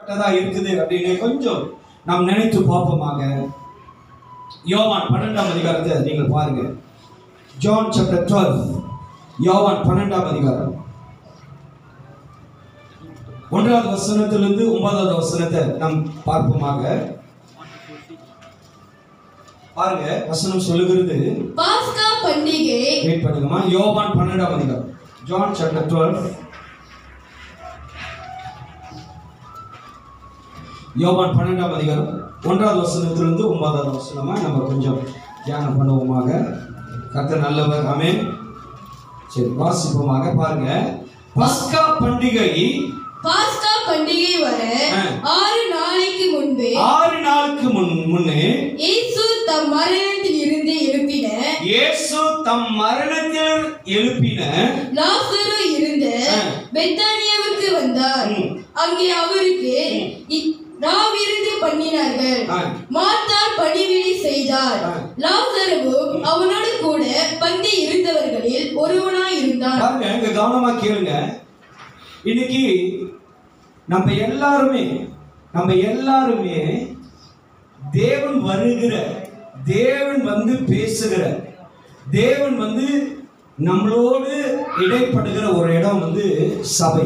இருக்குது அப்படின்னு கொஞ்சம் நாம் நினைத்து பார்ப்போமாக. யோவான் 12ஆம் அதிகாரத்தை நீங்கள் பாருங்க. ஜான் சாப்டர் 12, யோவான் 12ஆம் அதிகாரம் 1வது வசனத்திலிருந்து 9வது வசனத்தை நாம் பார்ப்போமாக. பாருங்க, வசனம் சொல்லுகிறது, பாஸ்கா பண்டிகை. வெயிட் பண்ணுங்கம்மா. யோவான் 12ஆம் அதிகாரம், ஜான் சாப்டர் 12, யோவான் 12ஆம் அதிகாரம் 1வது வசனத்திலிருந்து 9வது வசனமா நம்ம கொஞ்சம் தியானம் பண்ணுவோமாக. கர்த்தர் நல்லவர். ஆமென். சரி, வாசிப்போமாக. பாருங்க, பாஸ்கா பண்டிகை வர 6 நாளைக்கு முன்பே 6 நாளுக்கு முன்னே இயேசு தம் மரணத்தில் இருந்து எழுப்பின லாசரு இருந்த பெத்தானியாவுக்கு வந்தார். அங்கே அவருக்கு ராவிருந்து பண்ணினார்கள். மார்த்தாள் பணிவிடை செய்தார். லாசருவும் அவனோடு கூட பந்தி இருந்தவர்களில் ஒருவனாய் இருந்தான். பாருங்க, இங்க கவனமா கேளுங்க. இன்னைக்கு நம்ம எல்லாருமே தேவன் வருகிற, தேவன் வந்து பேசுகிற, தேவன் வந்து நம்மளோடு இடைப்படுகிற ஒரு இடம் வந்து சபை.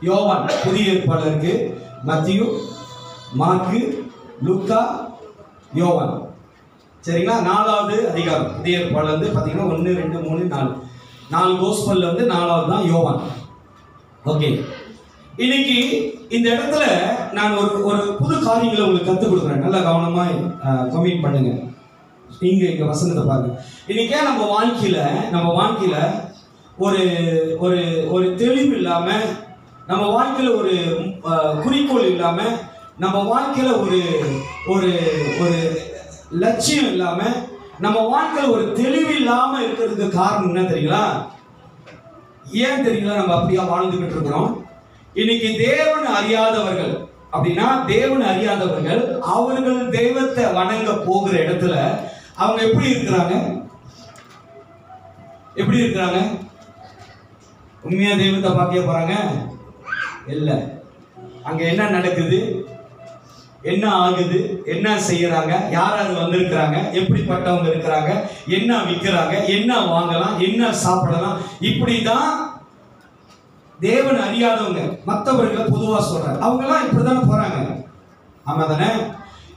யோவான் புதிய ஏற்பாடுல இருக்கு. மத்தியு, மார்க்கு, லூக்கா, யோவான். சரிங்களா? 4வது அதிகாரம் புதிய ஏற்பாடுல இருந்து பாத்தீங்கன்னா 1, 2, 3, 4 கோஸ்பல்ல வந்து 4வது தான் யோவான். ஓகே, இன்னைக்கு இந்த இடத்துல நான் ஒரு புது காரியங்களை உங்களுக்கு கற்றுக் கொடுக்குறேன். நல்லா கவனமா கமெண்ட் பண்ணுங்க. இங்க வசனத்தை பாருங்க. இன்னைக்கே நம்ம வாழ்க்கையில ஒரு ஒரு ஒரு தெளிவு இல்லாம, நம்ம வாழ்க்கையில ஒரு குறிக்கோள் இல்லாம, நம்ம வாழ்க்கையில ஒரு ஒரு ஒரு லட்சியம் இல்லாம, நம்ம வாழ்க்கையில ஒரு தெளிவு இல்லாம இருக்கிறதுக்கு காரணம் என்ன தெரியுங்களா? ஏன் தெரியுங்களா? நம்ம அப்படியா வாழ்ந்துகிட்டு இருக்கிறோம். இன்னைக்கு தேவன் அறியாதவர்கள் அப்படின்னா, தேவன் அறியாதவர்கள் அவர்கள் தெய்வத்தை வணங்க போகிற இடத்துல அவங்க எப்படி இருக்கிறாங்க? உண்மையா தெய்வத்தை பார்க்க போறாங்க இல்ல. அங்க என்ன நடக்குது, என்ன ஆகுது, என்ன செய்யறாங்க, யாராவது வந்திருக்கிறாங்க, எப்படிப்பட்டவங்க இருக்கிறாங்க, என்ன விற்கிறாங்க, என்ன வாங்கலாம், என்ன சாப்பிடலாம், இப்படிதான் தேவன் அறியாதவங்க மற்றவர்களை பொதுவா சொல்றாங்க. அவங்க எல்லாம் இப்படிதானே போறாங்க. ஆமா தானே?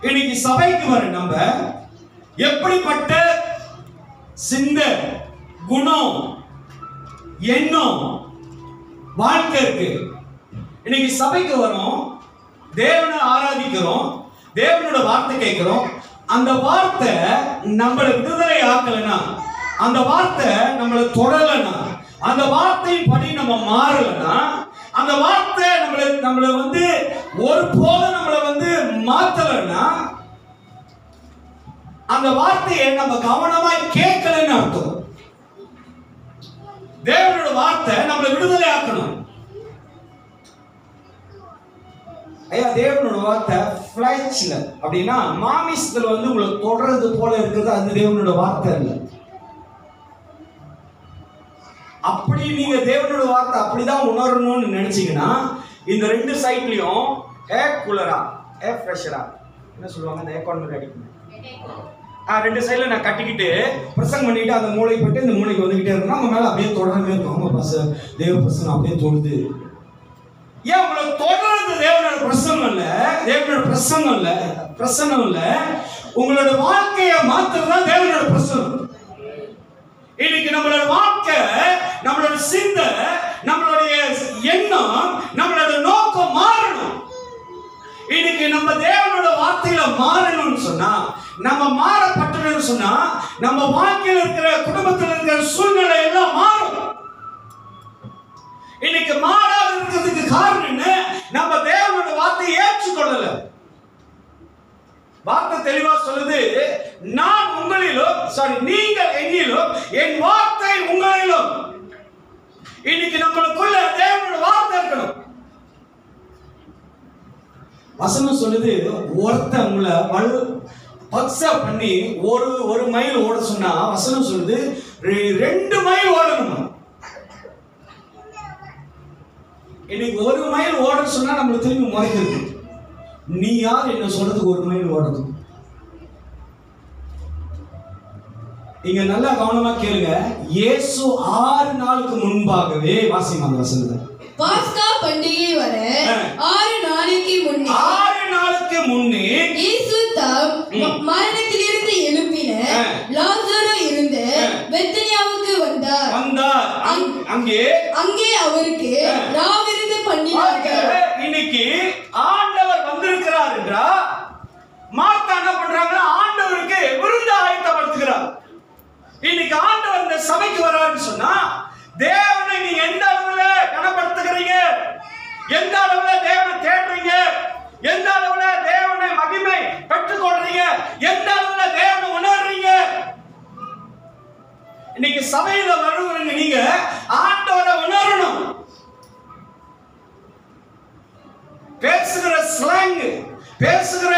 இன்னைக்கு சபைக்கு வர நம்ம எப்படிப்பட்ட சிந்த குணம், எண்ணம், வாழ்க்கை இருக்கு. இன்னைக்கு சபைக்கு வரோம், தேவனை ஆராதிக்கிறோம், தேவனோட வார்த்தை கேட்கிறோம். அந்த வார்த்தை நம்மளை விடுதலை ஆக்கலைன்னா, அந்த வார்த்தை நம்மளை தொடலைன்னா, அந்த வார்த்தையின் படி நம்ம மாறலைன்னா, அந்த வார்த்தை நம்மளை வந்து ஒருபோதும் நம்மளை வந்து மாத்தலைன்னா, அந்த வார்த்தையை நம்ம கவனமாய் கேட்கலன்னு அர்த்தம். தேவனோட வார்த்தை நம்மளை விடுதலை ஆக்கணும். ஐயா, தேவனோட வார்த்தை ஃபிளைச்ல அப்படின்னா மாமிசத்துல வந்து உங்களை தொடர்றது போல இருக்கிறது, அது தேவனோட வார்த்தை இல்லை. அப்படி நீங்க தேவனோட வார்த்தை அப்படிதான் உணரணும்னு நினைச்சீங்கன்னா, இந்த 2 சைட்லயும் ஏர் கூலரா, ஏர் ஃப்ரெஷரா, என்ன சொல்லுவாங்க, அந்த ஏர் கார்னர் அடிக்கணும். 2 சைட்ல நான் கட்டிக்கிட்டு பிரசங்கம் பண்ணிட்டு அந்த மூளை போயிட்டு இந்த மூளைக்கு வந்துகிட்டே இருக்கணும். அவங்க மேல அப்படியே தொடர்ந்து இருக்கும். அவங்க தேவ பிரசங்கம் அப்படியே தொடுது. ஏன் உங்களை தொடர்றது? தேவனோட பிரசங்கம் இல்ல, தேவனோட பிரசன்னம் இல்ல. உங்களோட வாழ்க்கையை மாத்துறதுதான் தேவனோட பிரசன்னம். இன்னைக்கு நம்மளோட வாழ்க்கை, நம்மளோட சிந்தை, நம்மளுடைய எண்ணம், நம்மளோட நோக்கம் மாறணும். இன்னைக்கு நம்ம தேவனோட வார்த்தையில மாறணும்னு சொன்னா, நம்ம மாறப்பட்டணும்னு சொன்னா, நம்ம வாழ்க்கையில் இருக்கிற, குடும்பத்தில் இருக்கிற சூழ்நிலை எல்லாம் மாறும். இன்னைக்கு மாறாத இருக்கிறதுக்கு காரணம் என்ன? நம்ம தேவனோட வார்த்தையை ஏற்றுக்கொள்ளல. வார்த்தை தெளிவா சொல்லுது, நான் உங்களிலும், நீங்கள் என்னிலும், என் வார்த்தை உங்களிலும். இன்னைக்கு நம்மளுக்குள்ள தேவனோட வார்த்தை இருக்கணும். வசனம் சொல்லுது, ஒருத்தன் உங்களை பக்ஸா பண்ணி ஒரு மைல் ஓட சொன்னா, வசனம் சொல்லுது 2 மைல் ஓடணும். இன்னைக்கு 1 மைல் ஓட சொன்னா நம்மளுக்கு திரும்பி முறைக்கிறது. நீ யார் என்ன சொல்றதுக்கு 1 மைல் ஓடுறது? இங்க நல்லா கவனமா கேளுங்க. இயேசு 6 நாளுக்கு முன்பாகவே வாசிமா அந்த வசனத்தை. பாஸ்கா பண்டிகை வர 6 நாளுக்கு முன்னே இயேசு தாம் மரணத்திலிருந்து எழுப்பின லாசரு இருந்த பெத்தானியாவுக்கு வந்தார். அங்கே அவருக்கு ராவிருந்து பண்ணினார்கள். இன்னைக்கு ஆண்டவர் வந்திருக்கிறார் என்றா மார்த்தா என்ன பண்றாங்க? ஆண்டவருக்கு விருந்து ஆயத்தப்படுத்துகிறார். இன்னைக்கு ஆண்டவர் இந்த சபைக்கு வராருன்னு சொன்னா தேவனை நீங்க எந்த அளவுல கனப்படுத்துகிறீங்க, எந்த அளவுல தேவனை தேடுறீங்க, எந்த அளவுல தேவனை மகிமை பெற்றுக்கொள்றீங்க, எந்த அளவுல தேவனை உணர்றீங்க. இன்னைக்கு சபையில வருவீங்க, நீங்க ஆண்டவரை உணரணும். பேசுகிற ஸ்லாங், பேசுகிற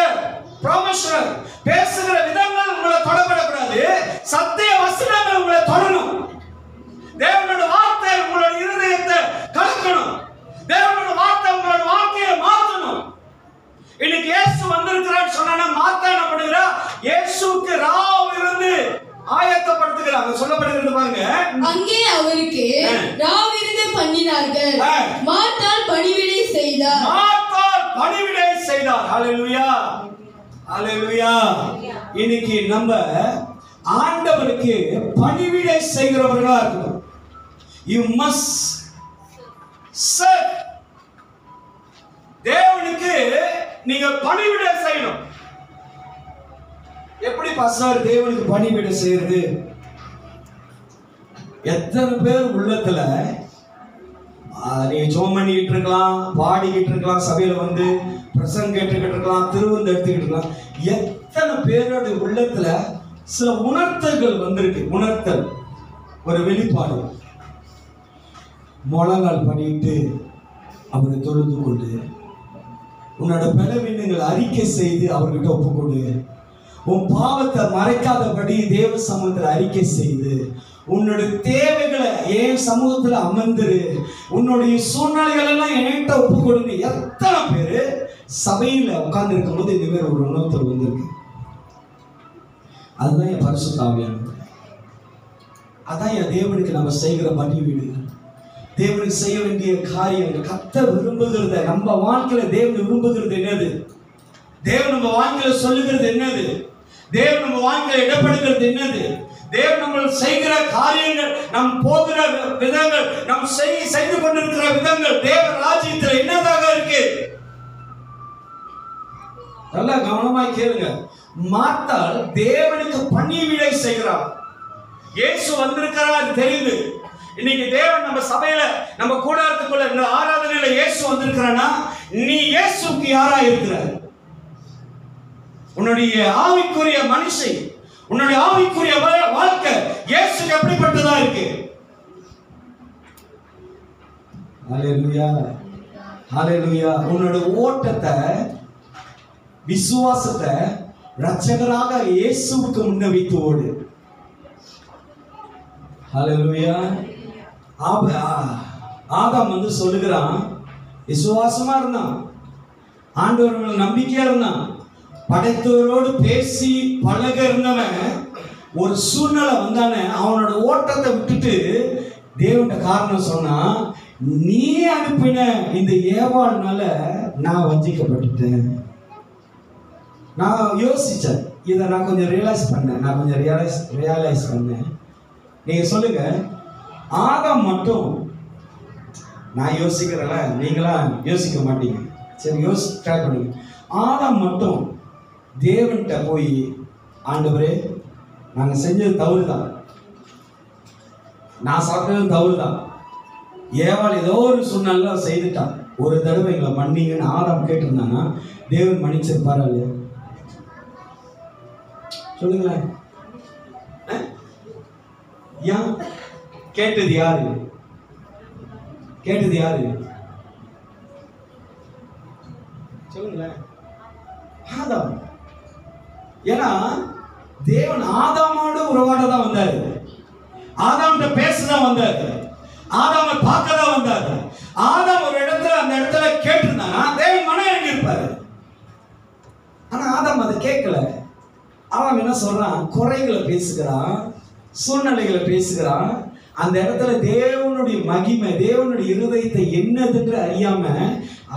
ப்ரொஃபஷனல், பேசுகிற விதங்கள் உங்களை தொடப்படக்கூடாது. சத்திய வசனங்கள் உங்களை தொடணும். தேவனோட வார்த்தை உங்களோட இருதயத்தை கலக்கணும். தேவனோட வார்த்தை உங்களோட வாழ்க்கையை மாற்றணும். இன்னைக்கு இயேசு வந்திருக்கிறான்னு சொன்னா மார்த்தா என்ன பண்ணுகிறா? இயேசுக்கு ராவ் இருந்து ஆயத்தப்படுத்துகிறாங்க. சொல்லப்படுகிறது பாருங்க. அங்கே அவருக்கு ராவ் இருந்து பண்ணினார்கள். மார்த்தாள் பணிவிடை செய்தார். ஹல்லேலூயா, ஹல்லேலூயா. இன்னைக்கு நம்ம ஆண்டவருக்கு பணிவிடை செய்கிறவர்களா இருக்கணும். You must serve. தேவனுக்கு நீங்க பணிவிடை செய்யணும். எப்படி பாஸ்டர் தேவனுக்கு பணிவிடை செய்யறது? எத்தனை பேர் உள்ளத்துல நீங்க ஜெபம் பண்ணிக்கிட்டு இருக்கலாம், பாடிக்கிட்டு இருக்கலாம், சபையில வந்து பிரசங்கம் கேட்டுக்கிட்டு இருக்கலாம், திருவிருந்து எடுத்துக்கிட்டு இருக்கலாம். எத்தனை பேரோட உள்ளத்துல சில உணர்த்தல்கள் வந்திருக்கு. உணர்த்தல் ஒரு வெளிப்பாடு. முழங்கால் பண்ணிட்டு அவரை தொழுது கொண்டு, உன்னோட பலவீனங்களை அறிக்கை செய்து அவர்கிட்ட ஒப்புக்கொடு, உன் பாவத்தை மறைக்காதபடி தேவ சமூகத்தில் அறிக்கை செய்து, உன்னுடைய தேவைகளை என் சமூகத்தில் அமர்ந்துரு, உன்னுடைய சூழ்நிலைகள் எல்லாம் என்கிட்ட ஒப்புக்கொடுங்க. எத்தனை பேரு சபையில உட்கார்ந்து இருக்கும் போது இந்த மாதிரி ஒரு உணர்த்தல் வந்திருக்கு. அதுதான் என் பரிசுத்த ஆவியானவர். அதான் என் தேவனுக்கு நம்ம செய்கிற பணிவீடு, தேவனுக்கு செய்ய வேண்டிய காரியங்கள். கர்த்தர் விரும்புகிறத நம்ம வாழ்க்கையில தேவன் விரும்புகிறது என்னது? தேவன் நம்ம வாழ்க்கையில சொல்லுகிறது என்னது? தேவன் நம்ம வாழ்க்கையில இடப்படுகிறது என்னது? தேவன் நம்ம செய்கிற காரியங்கள், நம் போகிற விதங்கள், நம் செய்து கொண்டிருக்கிற விதங்கள் தேவ ராஜ்யத்தில் என்னதாக இருக்கு? நல்லா கவனமாய் கேளுங்க. மார்த்தாள் தேவனுக்கு பணிவிடை செய்கிறார். இயேசு வந்திருக்கிறார் தெரியுது. இன்னைக்கு தேவன் நம்ம சபையில, நம்ம கூடாரத்துக்குள்ள, இந்த ஆராதனையில இயேசு வந்திருக்கிறானா, நீ இயேசுக்கு யாரா இருக்கிற? உன்னுடைய ஆவிக்குரிய மனுஷன், உன்னுடைய ஆவிக்குரிய வாழ்க்கை இயேசுக்கு எப்படிப்பட்டதா இருக்கு? ஹல்லேலூயா, ஹல்லேலூயா. உன்னோட ஓட்டத்தை, விசுவாசத்தை இரட்சகராக இயேசுவுக்கு முன்ன வைத்து ஓடு. ஹல்லேலூயா. ஆதாம் வந்து சொல்லுகிறான், விசுவாசமா இருந்தான், ஆண்டவர் மேல நம்பிக்கையா இருந்தான், படைத்தவரோடு பேசி பழக இருந்தவன். ஒரு சூழ்நிலை வந்தானே, அவனோட ஓட்டத்தை விட்டுட்டு தேவன்கிட்ட காரணம் சொன்னா, நீ அனுப்பின இந்த ஏவாள்னால நான் வஞ்சிக்கப்பட்டுட்டேன். நான் யோசிச்சேன், இதை நான் கொஞ்சம் ரியலைஸ் பண்ணேன். நீங்க சொல்லுங்க, ஆதாம் மட்டும், நான் யோசிக்கிறேன்ல, நீங்களா யோசிக்க மாட்டீங்க, சரி ட்ரை பண்ணுங்க. ஆதாம் மட்டும் தேவன்கிட்ட போய், ஆண்டவரே நாங்கள் செஞ்சது தவறு தான், நான் சாப்பிட்டது தவறு தான், ஏவாள் ஏதோ ஒரு சூழ்நிலை செய்துட்டான், ஒரு தடவை எங்களை மன்னிங்கன்னு ஆதாம் கேட்டிருந்தாங்கன்னா தேவன் மன்னிச்சிருப்பாரா இல்லையா? சொல்லுங்களேன். ஏன் கேட்டது யாரு? சொல்லுங்களேன். ஆதாம். ஏன்னா தேவன் ஆதாமோடு உறவாட தான் வந்தாரு, ஆதாம்கிட்ட பேசதான் வந்தாரு, ஆதாமை பார்க்க தான் வந்தாரு. ஆதாம் ஒரு இடத்துல என்ன சொல்றான்? குறைகளை பேசுகிறான், சூழ்நிலைகளை பேசுகிறான். அந்த இடத்துல தேவனுடைய மகிமை, தேவனுடைய இருதயத்தை என்னதென்று அறியாம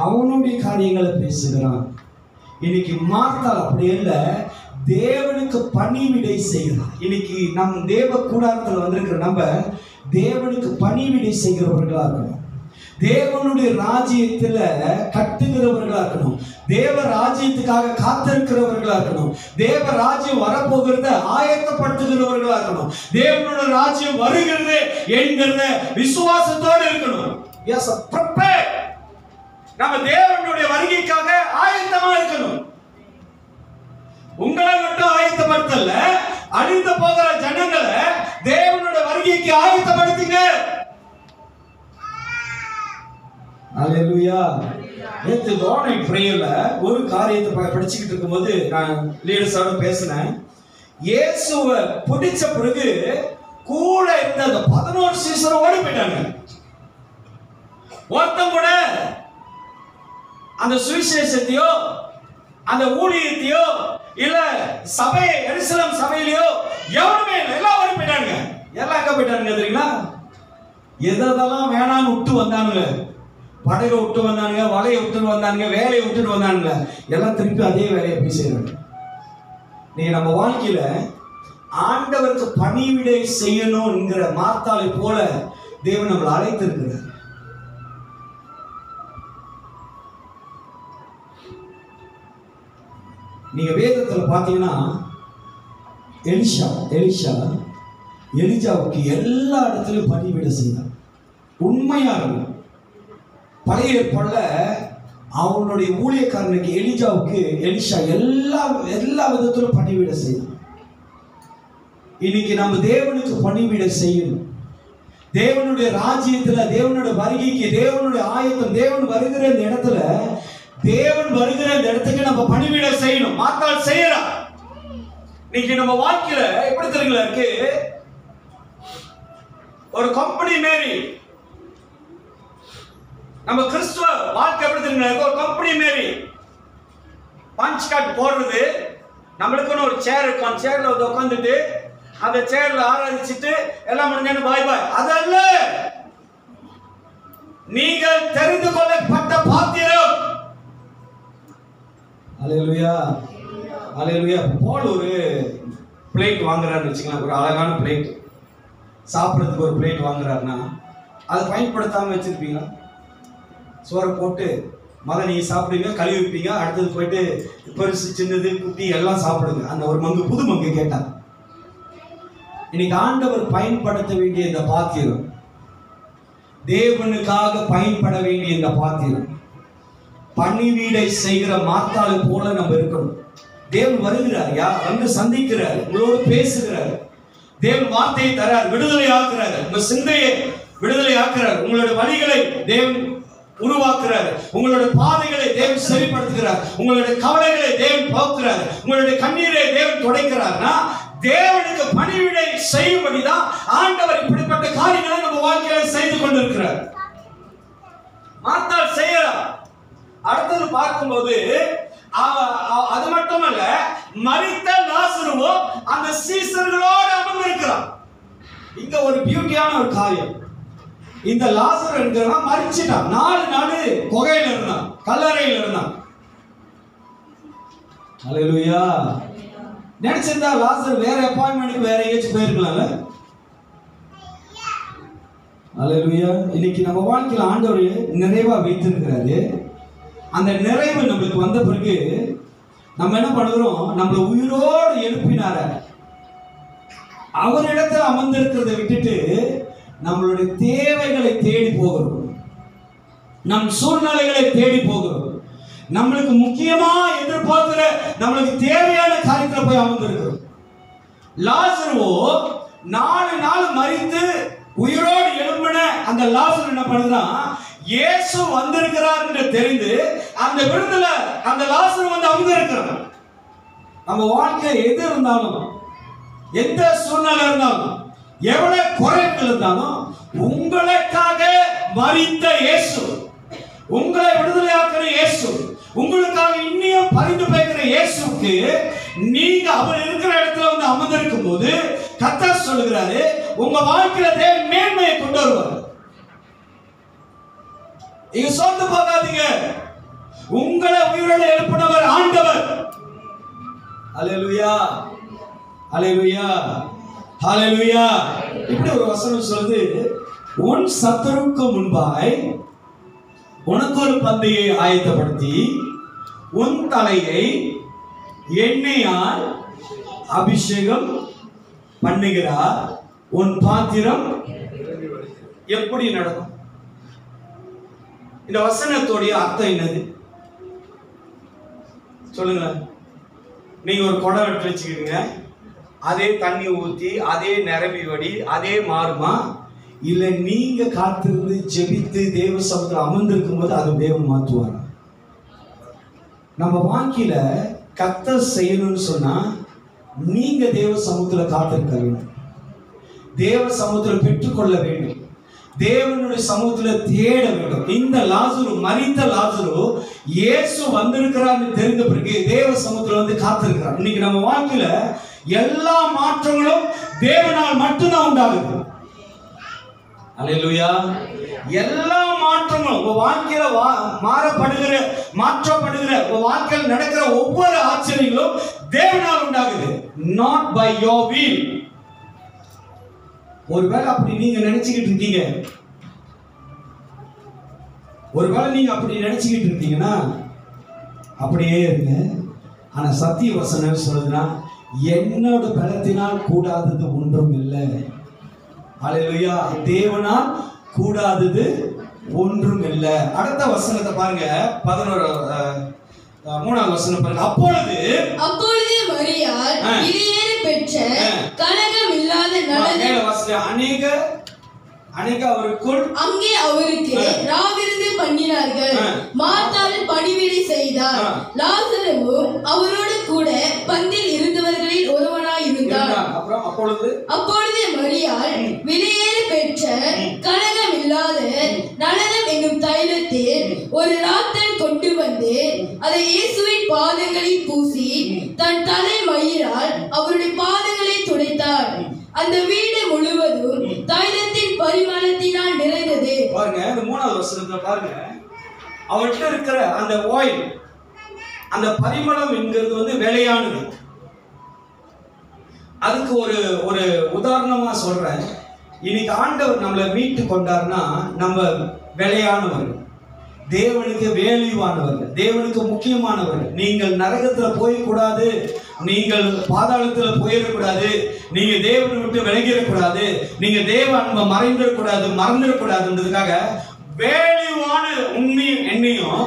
அவனுடைய காரியங்களை பேசுகிறான். இன்னைக்கு மார்த்தாள் அப்படி இல்லை, தேவனுக்கு பணிவிடை செய்கிறான். இன்னைக்கு நம் தேவ கூடாரத்தில் வந்திருக்கிற நம்ம தேவனுக்கு பணிவிடை செய்கிறவர்களா இருக்கணும். தேவனுடைய ராஜ்யத்துல கட்டுகிறவர்களா இருக்கணும். தேவ ராஜ்யத்துக்காக காத்திருக்கிறவர்களா இருக்கணும். தேவ ராஜ்யம் வரப்போகிறத ஆயத்தப்படுத்துகிறவர்களா இருக்கணும். தேவனுடைய ராஜ்யம் வருகிறது என்கிற விசுவாசத்தோடு இருக்கணும். Yes, prepare. நம்ம தேவனுடைய வருகைக்காக ஆயத்தமா இருக்கணும். உங்களை மட்டும் ஆயத்தப்படுத்தல, அழிந்து போகிற ஜனங்களை தேவனுடைய வருகைக்கு ஆயத்தப்படுத்துங்க. அல்லேலூயா. நேற்று மார்னிங் பிரேயர்ல ஒரு காரியத்தை படிச்சுக்கிட்டு இருக்கும்போது நான் லீடர்ஸோட பேசினேன். இயேசுவை பிடிச்ச பிறகு கூட இருந்த அந்த 11 சீசரும் ஓடி போயிட்டாங்க. ஒருத்தம் கூட அந்த சுவிசேஷத்தையோ அந்த ஊழியத்தையோ இல்ல சபை எருசலேம் சபையிலயோ எவனுமே இல்லை. எல்லாம் ஓடி போயிட்டாங்க. எல்லாம் எங்க போயிட்டாங்க தெரியுங்களா? எதெல்லாம் வேணான்னு விட்டு வந்தானுங்க. படகை விட்டு வந்தானுங்க, வலையை விட்டு வந்தானுங்க, வேலையை விட்டுட்டு வந்தானுங்க. எல்லாம் திருப்பி அதே வேலையை போய் செய்யறாங்க. நீங்க நம்ம வாழ்க்கையில ஆண்டவருக்கு பணிவிடை செய்யணும்ங்கிற மார்த்தாளை போல தேவன் நம்மளை அழைத்திருக்கிறார். நீங்க வேதத்துல பாத்தீங்கன்னா எலிஜாவுக்கு எல்லா இடத்துலயும் பணிவிடை செய்தார். உண்மையா இருக்கும். பழைய ஏற்பாடுல அவனுடைய ஊழியக்காரனுக்கு எலிஜாவுக்கு எலிஷா எல்லா விதத்திலும் பணிவிடை செய்தான். இன்னைக்கு நம்ம தேவனுக்கு பணிவிடை செய்யணும். தேவனுடைய ராஜ்யத்துல, தேவனுடைய வருகைக்கு, தேவனுடைய ஆயத்தம், தேவன் வருகிற இந்த இடத்துல, தேவன் வருகிற இந்த இடத்துக்கு நம்ம பணிவிடை செய்யணும். மாத்தாள் செய்யறா. இன்னைக்கு நம்ம வாழ்க்கையில எப்படி தெரியுங்களா இருக்கு? ஒரு கம்பெனி மாரி நம்ம கிறிஸ்துவ வாழ்க்கை எப்படி தெரியுங்களா? ஒரு கம்பெனி மாரி பஞ்ச் கார்டு போடுறது. நம்மளுக்குன்னு ஒரு சேர் இருக்கும். அந்த சேர்ல வந்து உட்காந்துட்டு அந்த சேர்ல ஆராதிச்சுட்டு எல்லாம் முடிஞ்சு பாய் பாய். அதல்ல, நீங்கள் தெரிந்து கொள்ளப்பட்ட பாத்திரம். அல்லேலூயா, அல்லேலூயா. போல் ஒரு பிளேட் வாங்குறாருன்னு வச்சுக்கலாம். ஒரு அழகான பிளேட், சாப்பிட்றதுக்கு ஒரு பிளேட் வாங்குறாருன்னா அதை பயன்படுத்தாம வச்சிருப்பீங்களா? சோறை போட்டு மகன் நீங்க சாப்பிடுங்க, கழுவி வைப்பீங்க, அடுத்தது போயிட்டு பெருசு சின்னது குட்டி எல்லாம் சாப்பிடுங்க. அந்த ஒரு மங்கு, புது மங்கு கேட்டான். இன்னைக்கு ஆண்டவர் பயன்படுத்த வேண்டிய இந்த பாத்திரம், தேவனுக்காக பயன்பட வேண்டிய இந்த பாத்திரம், பணிவிடை செய்கிற மார்த்தாளை போல நம்ம இருக்கணும். தேவன் வருகிறார், வந்து சந்திக்கிறார், உங்களோடு பேசுகிறார். தேவன் வார்த்தையை தரார், விடுதலை ஆக்குறார், உங்க சிந்தையை விடுதலை ஆக்குறார், உங்களுடைய வழிகளை தேவன் உருவாக்குறார், உங்களுடைய பாதைகளை தேவன் சரிப்படுத்துகிறார், உங்களுடைய கவலைகளை தேவன் போக்குறார், உங்களுடைய கண்ணீரை தேவன் துடைக்கிறார்னா தேவனுக்கு பணிவிடை செய்யும்படிதான் ஆண்டவர் இப்படிப்பட்ட காரியங்களை நம்ம வாழ்க்கையில செய்து கொண்டிருக்கிறார். மார்த்தாள் செய்யறார். அடுத்தது பார்க்கும்போது அது மட்டுமல்ல, மரித்த லாசருவும் அந்த சீசர்களோடு அமர்ந்திருக்கிறார். இங்க ஒரு பியூட்டியான ஒரு காரியம். இந்த லாசர் என்கிறவன் மரிச்சிட்டான். 4 நாள் குகையில இருந்தான், கல்லறையில் இருந்தான். அல்லேலூயா. நினைச்சிருந்தா லாசர் வேற அப்பாயின்மெண்ட்டுக்கு வேற எங்கேயாச்சும் போயிருக்கலாம்ல. அல்லேலூயா. இன்னைக்கு நம்ம வாழ்க்கையில ஆண்டவர் நிறைவா வைத்திருக்கிறாரு. அந்த நிறைவு நம்மளுக்கு வந்த பிறகு நம்ம என்ன பண்ணுறோம்? நம்மளை உயிரோடு எழுப்பினார அவரிடத்தில் அமர்ந்திருக்கிறத விட்டுட்டு நம்மளுடைய தேவைகளை தேடி போகிறோம், நம் சூழ்நிலைகளை தேடி போகிறோம், நம்மளுக்கு முக்கியமா எதிர்பார்க்கிற நம்மளுக்கு தேவையான காரியத்தில் போய் அமர்ந்திருக்கிறோம். லாசருவோ 4 நாள் மரித்து உயிரோடு எழும்பின அந்த லாசர் என்ன பண்ணுதான்? இயேசு வந்திருக்கிறார் என்று தெரிந்து அந்த விருந்துல அந்த லாசர் வந்து அமர்ந்திருக்கிறார். நம்ம வாழ்க்கை எது இருந்தாலும், எந்த சூழ்நிலை இருந்தாலும், எவ்வளவு குறைகள் இருந்தாலும், உங்களுக்காக மரித்த இயேசு, உங்களை விடுதலையாக்குற இயேசு, உங்களுக்காக இன்னும் பரிந்து பேசுகிற இயேசுக்கு நீங்க அவர் இருக்கிற இடத்துல வாழ்க்கையில வந்து அமர்ந்திருக்கும் போது கர்த்தர் சொல்லுகிறாரு, உங்க வாழ்க்கையில தேவன் மேன்மையை கொண்டு வருவார். நீங்க சோர்ந்து போகாதீங்க. உங்களை உயிரோடு எழுப்பினவர் ஆண்டவர். அல்லேலூயா, அல்லேலூயா, அல்லேலூயா. இப்படி ஒரு வசனம் சொல்லுது, உன் சத்துருக்கு முன்பாய் உனக்கு ஒரு பந்தியை ஆயத்தப்படுத்தி உன் தலையை எண்ணெயால் அபிஷேகம் பண்ணுகிறார். உன் பாத்திரம் எப்படி நடக்கும்? இந்த வசனத்தோடைய அர்த்தம் என்னது சொல்லுங்க. நீங்க ஒரு குடம் எடுத்து வச்சுக்கிடுங்க, அதே தண்ணி ஊத்தி அதே நிரம்பி வடி அதே மாறுமா? இல்ல நீங்க காத்திருந்து ஜெபித்து தேவ சமூகத்தில் அமர்ந்திருக்கும் போது அதை தேவன் மாற்றுவார். நம்ம வாழ்க்கையில கர்த்தர் செய்யணும்னு சொன்னா நீங்க தேவ சமூகத்தில் காத்திருக்க வேண்டும், தேவ சமூகத்தில் பெற்றுக்கொள்ள வேண்டும், தேவனுடைய சமூகத்துல தேட வேண்டும். இந்த லாசரு, மரித்த லாசரு இயேசு வந்திருக்கிறார்னு தெரிந்த பிறகு தேவ சமூகத்துல வந்து காத்திருக்கிறார். இன்னைக்கு நம்ம வாழ்க்கையில எல்லா மாற்றங்களும் தேவனால் மட்டும்தான் உண்டாகுது. அல்லேலூயா. எல்லா மாற்றங்களும் உங்க வாழ்க்கையில மாறப்படுகிற மாற்றப்படுகிற உங்க வாழ்க்கையில் நடக்கிற ஒவ்வொரு ஆச்சரியங்களும் தேவனால் உண்டாகுது. Not by your will. ஒருவேளை அப்படி நீங்க நினைச்சுக்கிட்டு இருக்கீங்க, ஒருவேளை நீங்க அப்படி நினைச்சுக்கிட்டு இருக்கீங்கன்னா அப்படியே இருங்க. ஆனா சத்திய வசனம் சொல்லுதுன்னா, என்னோட பலத்தினால் கூடாதது ஒன்றும் இல்லை. அல்லேலூயா. தேவனால் கூடாதது ஒன்றும் இல்லை. அடுத்த வசனத்தை பாருங்க, 3வது வசனம் பாருங்க. அப்பொழுது மரியாள் இளையேறு பெற்ற கலகம் இல்லாத அநேக அவருக்குள் அங்கே அவருக்கு ராவிருந்து பண்ணினார்கள். மார்த்தாள் பணிவிடை செய்தார். லாசருவும் அவரோடு கூட பந்தில் இருந்தவர்களில் ஒருவனாய் இருந்தார். அப்பொழுது மரியாள் விலையேறு பெற்ற கலகம் இல்லாத நலனம் என்னும் தைலத்தில் ஒரு ராத்தல் கொண்டு வந்து அதை இயேசுவின் பாதங்களில் பூசி தன் தலை மயிரால் அவருடைய பாதங்களை துடைத்தார். அந்த வீடு முழுவதும் தைலத்தின் பரிமளத்தினால் நிறைந்தது. பாருங்க, இந்த 3வது வசனத்துல பாருங்க, அவர்கிட்ட இருக்கிற அந்த ஆயில், அந்த பரிமளம் என்கிறது வந்து விலையானது. அதுக்கு ஒரு உதாரணமா சொல்றேன். இன்னைக்கு ஆண்டவர் நம்மளை மீட்டு கொண்டார்னா நம்ம விலையானவர்கள், தேவனுக்கு வேல்யூவானவர்கள், தேவனுக்கு முக்கியமானவர்கள். நீங்கள் நரகத்துல போயிடக்கூடாது, நீங்கள் பாதாளத்துல போயிடக்கூடாது, நீங்க தேவனை விட்டு விலகிடக்கூடாது, நீங்க தேவ அன்பை மறந்துடக்கூடாதுன்றதுக்காக வேல்யூவான உண்மையும் என்னையும்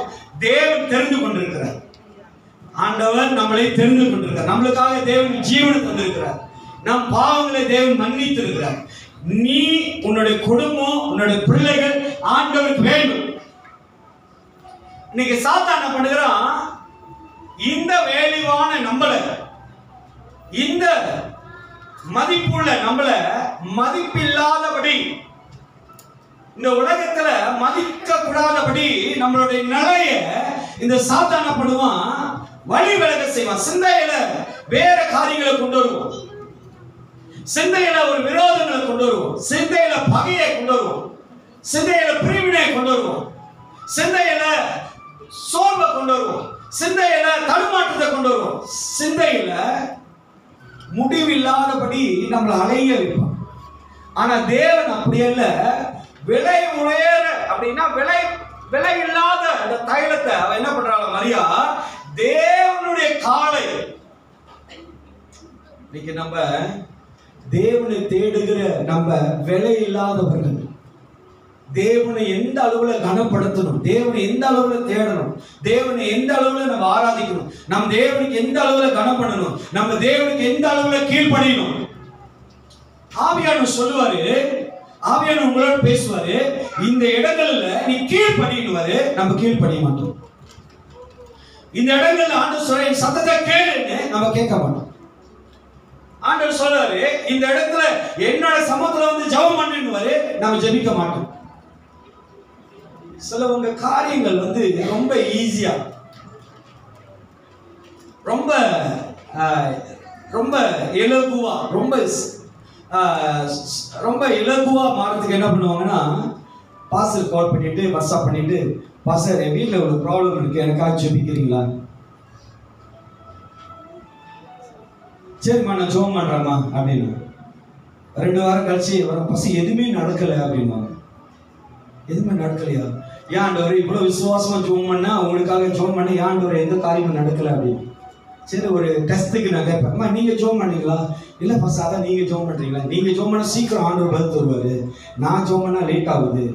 தேவன் தெரிந்து கொண்டிருக்கிறார். ஆண்டவர் நம்மளை தெரிந்து கொண்டிருக்கிறார். நம்மளுக்காக தேவன் ஜீவனை தந்திருக்கிறார். நம் பாவங்களை தேவன் மன்னித்து இருக்கிறார். நீ, உன்னுடைய குடும்பம், உன்னுடைய பிள்ளைகள் ஆண்டவருக்கு வேண்டும். இன்னைக்கு சாத்தான் என்ன பண்ணுகிறான்? இந்த வேல்யூவான நம்மள, இந்த மதிப்புள்ள நம்மள மதிப்பில்லாதபடி, இந்த உலகத்துல மதிக்க கூடாதபடி நம்மளுடைய நிலைய இந்த சாத்தான பண்ணுவான், வழி விலக செய்வான். சிந்தையில வேற காரியங்களை கொண்டு வருவோம், சிந்தையில ஒரு விரோதங்களை கொண்டு வருவோம், சிந்தையில பகையை கொண்டு வருவோம், சிந்தையில பிரிவினை கொண்டு வருவோம், சிந்தையில சோர்வை கொண்டு வருவோம், சிந்தையில தடுமாற்றத்தை கொண்டு வருவோம், சிந்தையில முடிவில்லாதபடி நம்மளை அலைய வைப்போம். ஆனா தேவன் அப்படி அல்ல. விலை உயர அப்படின்னா விலை இல்லாத அந்த தைலத்தை அவ என்ன பண்றாங்க? மரியா தேவனுடைய காலை. இன்னைக்கு நம்ம தேவனை தேடுகிற நம்ம விலை இல்லாதவர்கள். தேவனை எந்த அளவுல கனப்படுத்தணும், தேவனை எந்த அளவுல தேடணும், தேவனை எந்த அளவுல நம்ம ஆராதிக்கணும், நம்ம தேவனுக்கு எந்த அளவுல கனம் பண்ணணும், நம்ம தேவனுக்கு எந்த அளவுல கீழ்ப்படியணும். ஆவியானவர் சொல்லுவாரு, ஆவியானவர் உங்களோட பேசுவாரு, இந்த இடங்கள்ல நீ கீழ்ப்படினுவாரு, நம்ம கீழ்ப்படிய மாட்டோம். இந்த இடங்கள்ல ஆண்டவர் சொல்ற சத்தத்தை கேளுன்னு நம்ம கேட்க மாட்டோம். ஆண்டவர் சொல்றாரு, இந்த இடத்துல என்னோட சமூகத்துல வந்து ஜெபம் பண்ணுவாரு, நம்ம ஜெபிக்க மாட்டோம். சிலவங்க காரியங்கள் வந்து ரொம்ப ஈஸியா, ரொம்ப ரொம்ப இலகுவா ரொம்ப இலகுவா மாறதுக்கு என்ன பண்ணுவாங்கன்னா, பாஸ்டர் கால் பண்ணிட்டு வாட்ஸ்அப் பண்ணிட்டு, பாஸ்டர் என் வீட்டில் ஒரு ப்ராப்ளம் இருக்கு, எனக்காக ஜெபிக்கிறீங்களா? சரிம்மா நான் ஜெபம் பண்றேம்மா அப்படின்னு. 2 வாரம் கழிச்சு வர பசங்க எதுவுமே நடக்கலை அப்படின்வாங்க. எதுவுமே நடக்கலையா? ஏன் ஆண்டவர் இவ்வளவு விசுவாசமா ஜெபம் பண்ணா, உங்களுக்காக ஜெபம் பண்ண, ஏன் ஆண்டவர் எந்த காரியமும் நடக்கலை அப்படின்னு. சரி, ஒரு டெஸ்ட்டுக்கு நான் கேட்பேன், அம்மா நீங்க ஜெபம் பண்ணீங்களா? இல்லை பாஸ், அதான் நீங்க ஜெபம் பண்றீங்களா? நீங்க ஜெபம் பண்ணா சீக்கிரம் ஆண்டவர் பதில் தருவாரு, நான் ஜெபம் பண்ணா லேட் ஆகுது.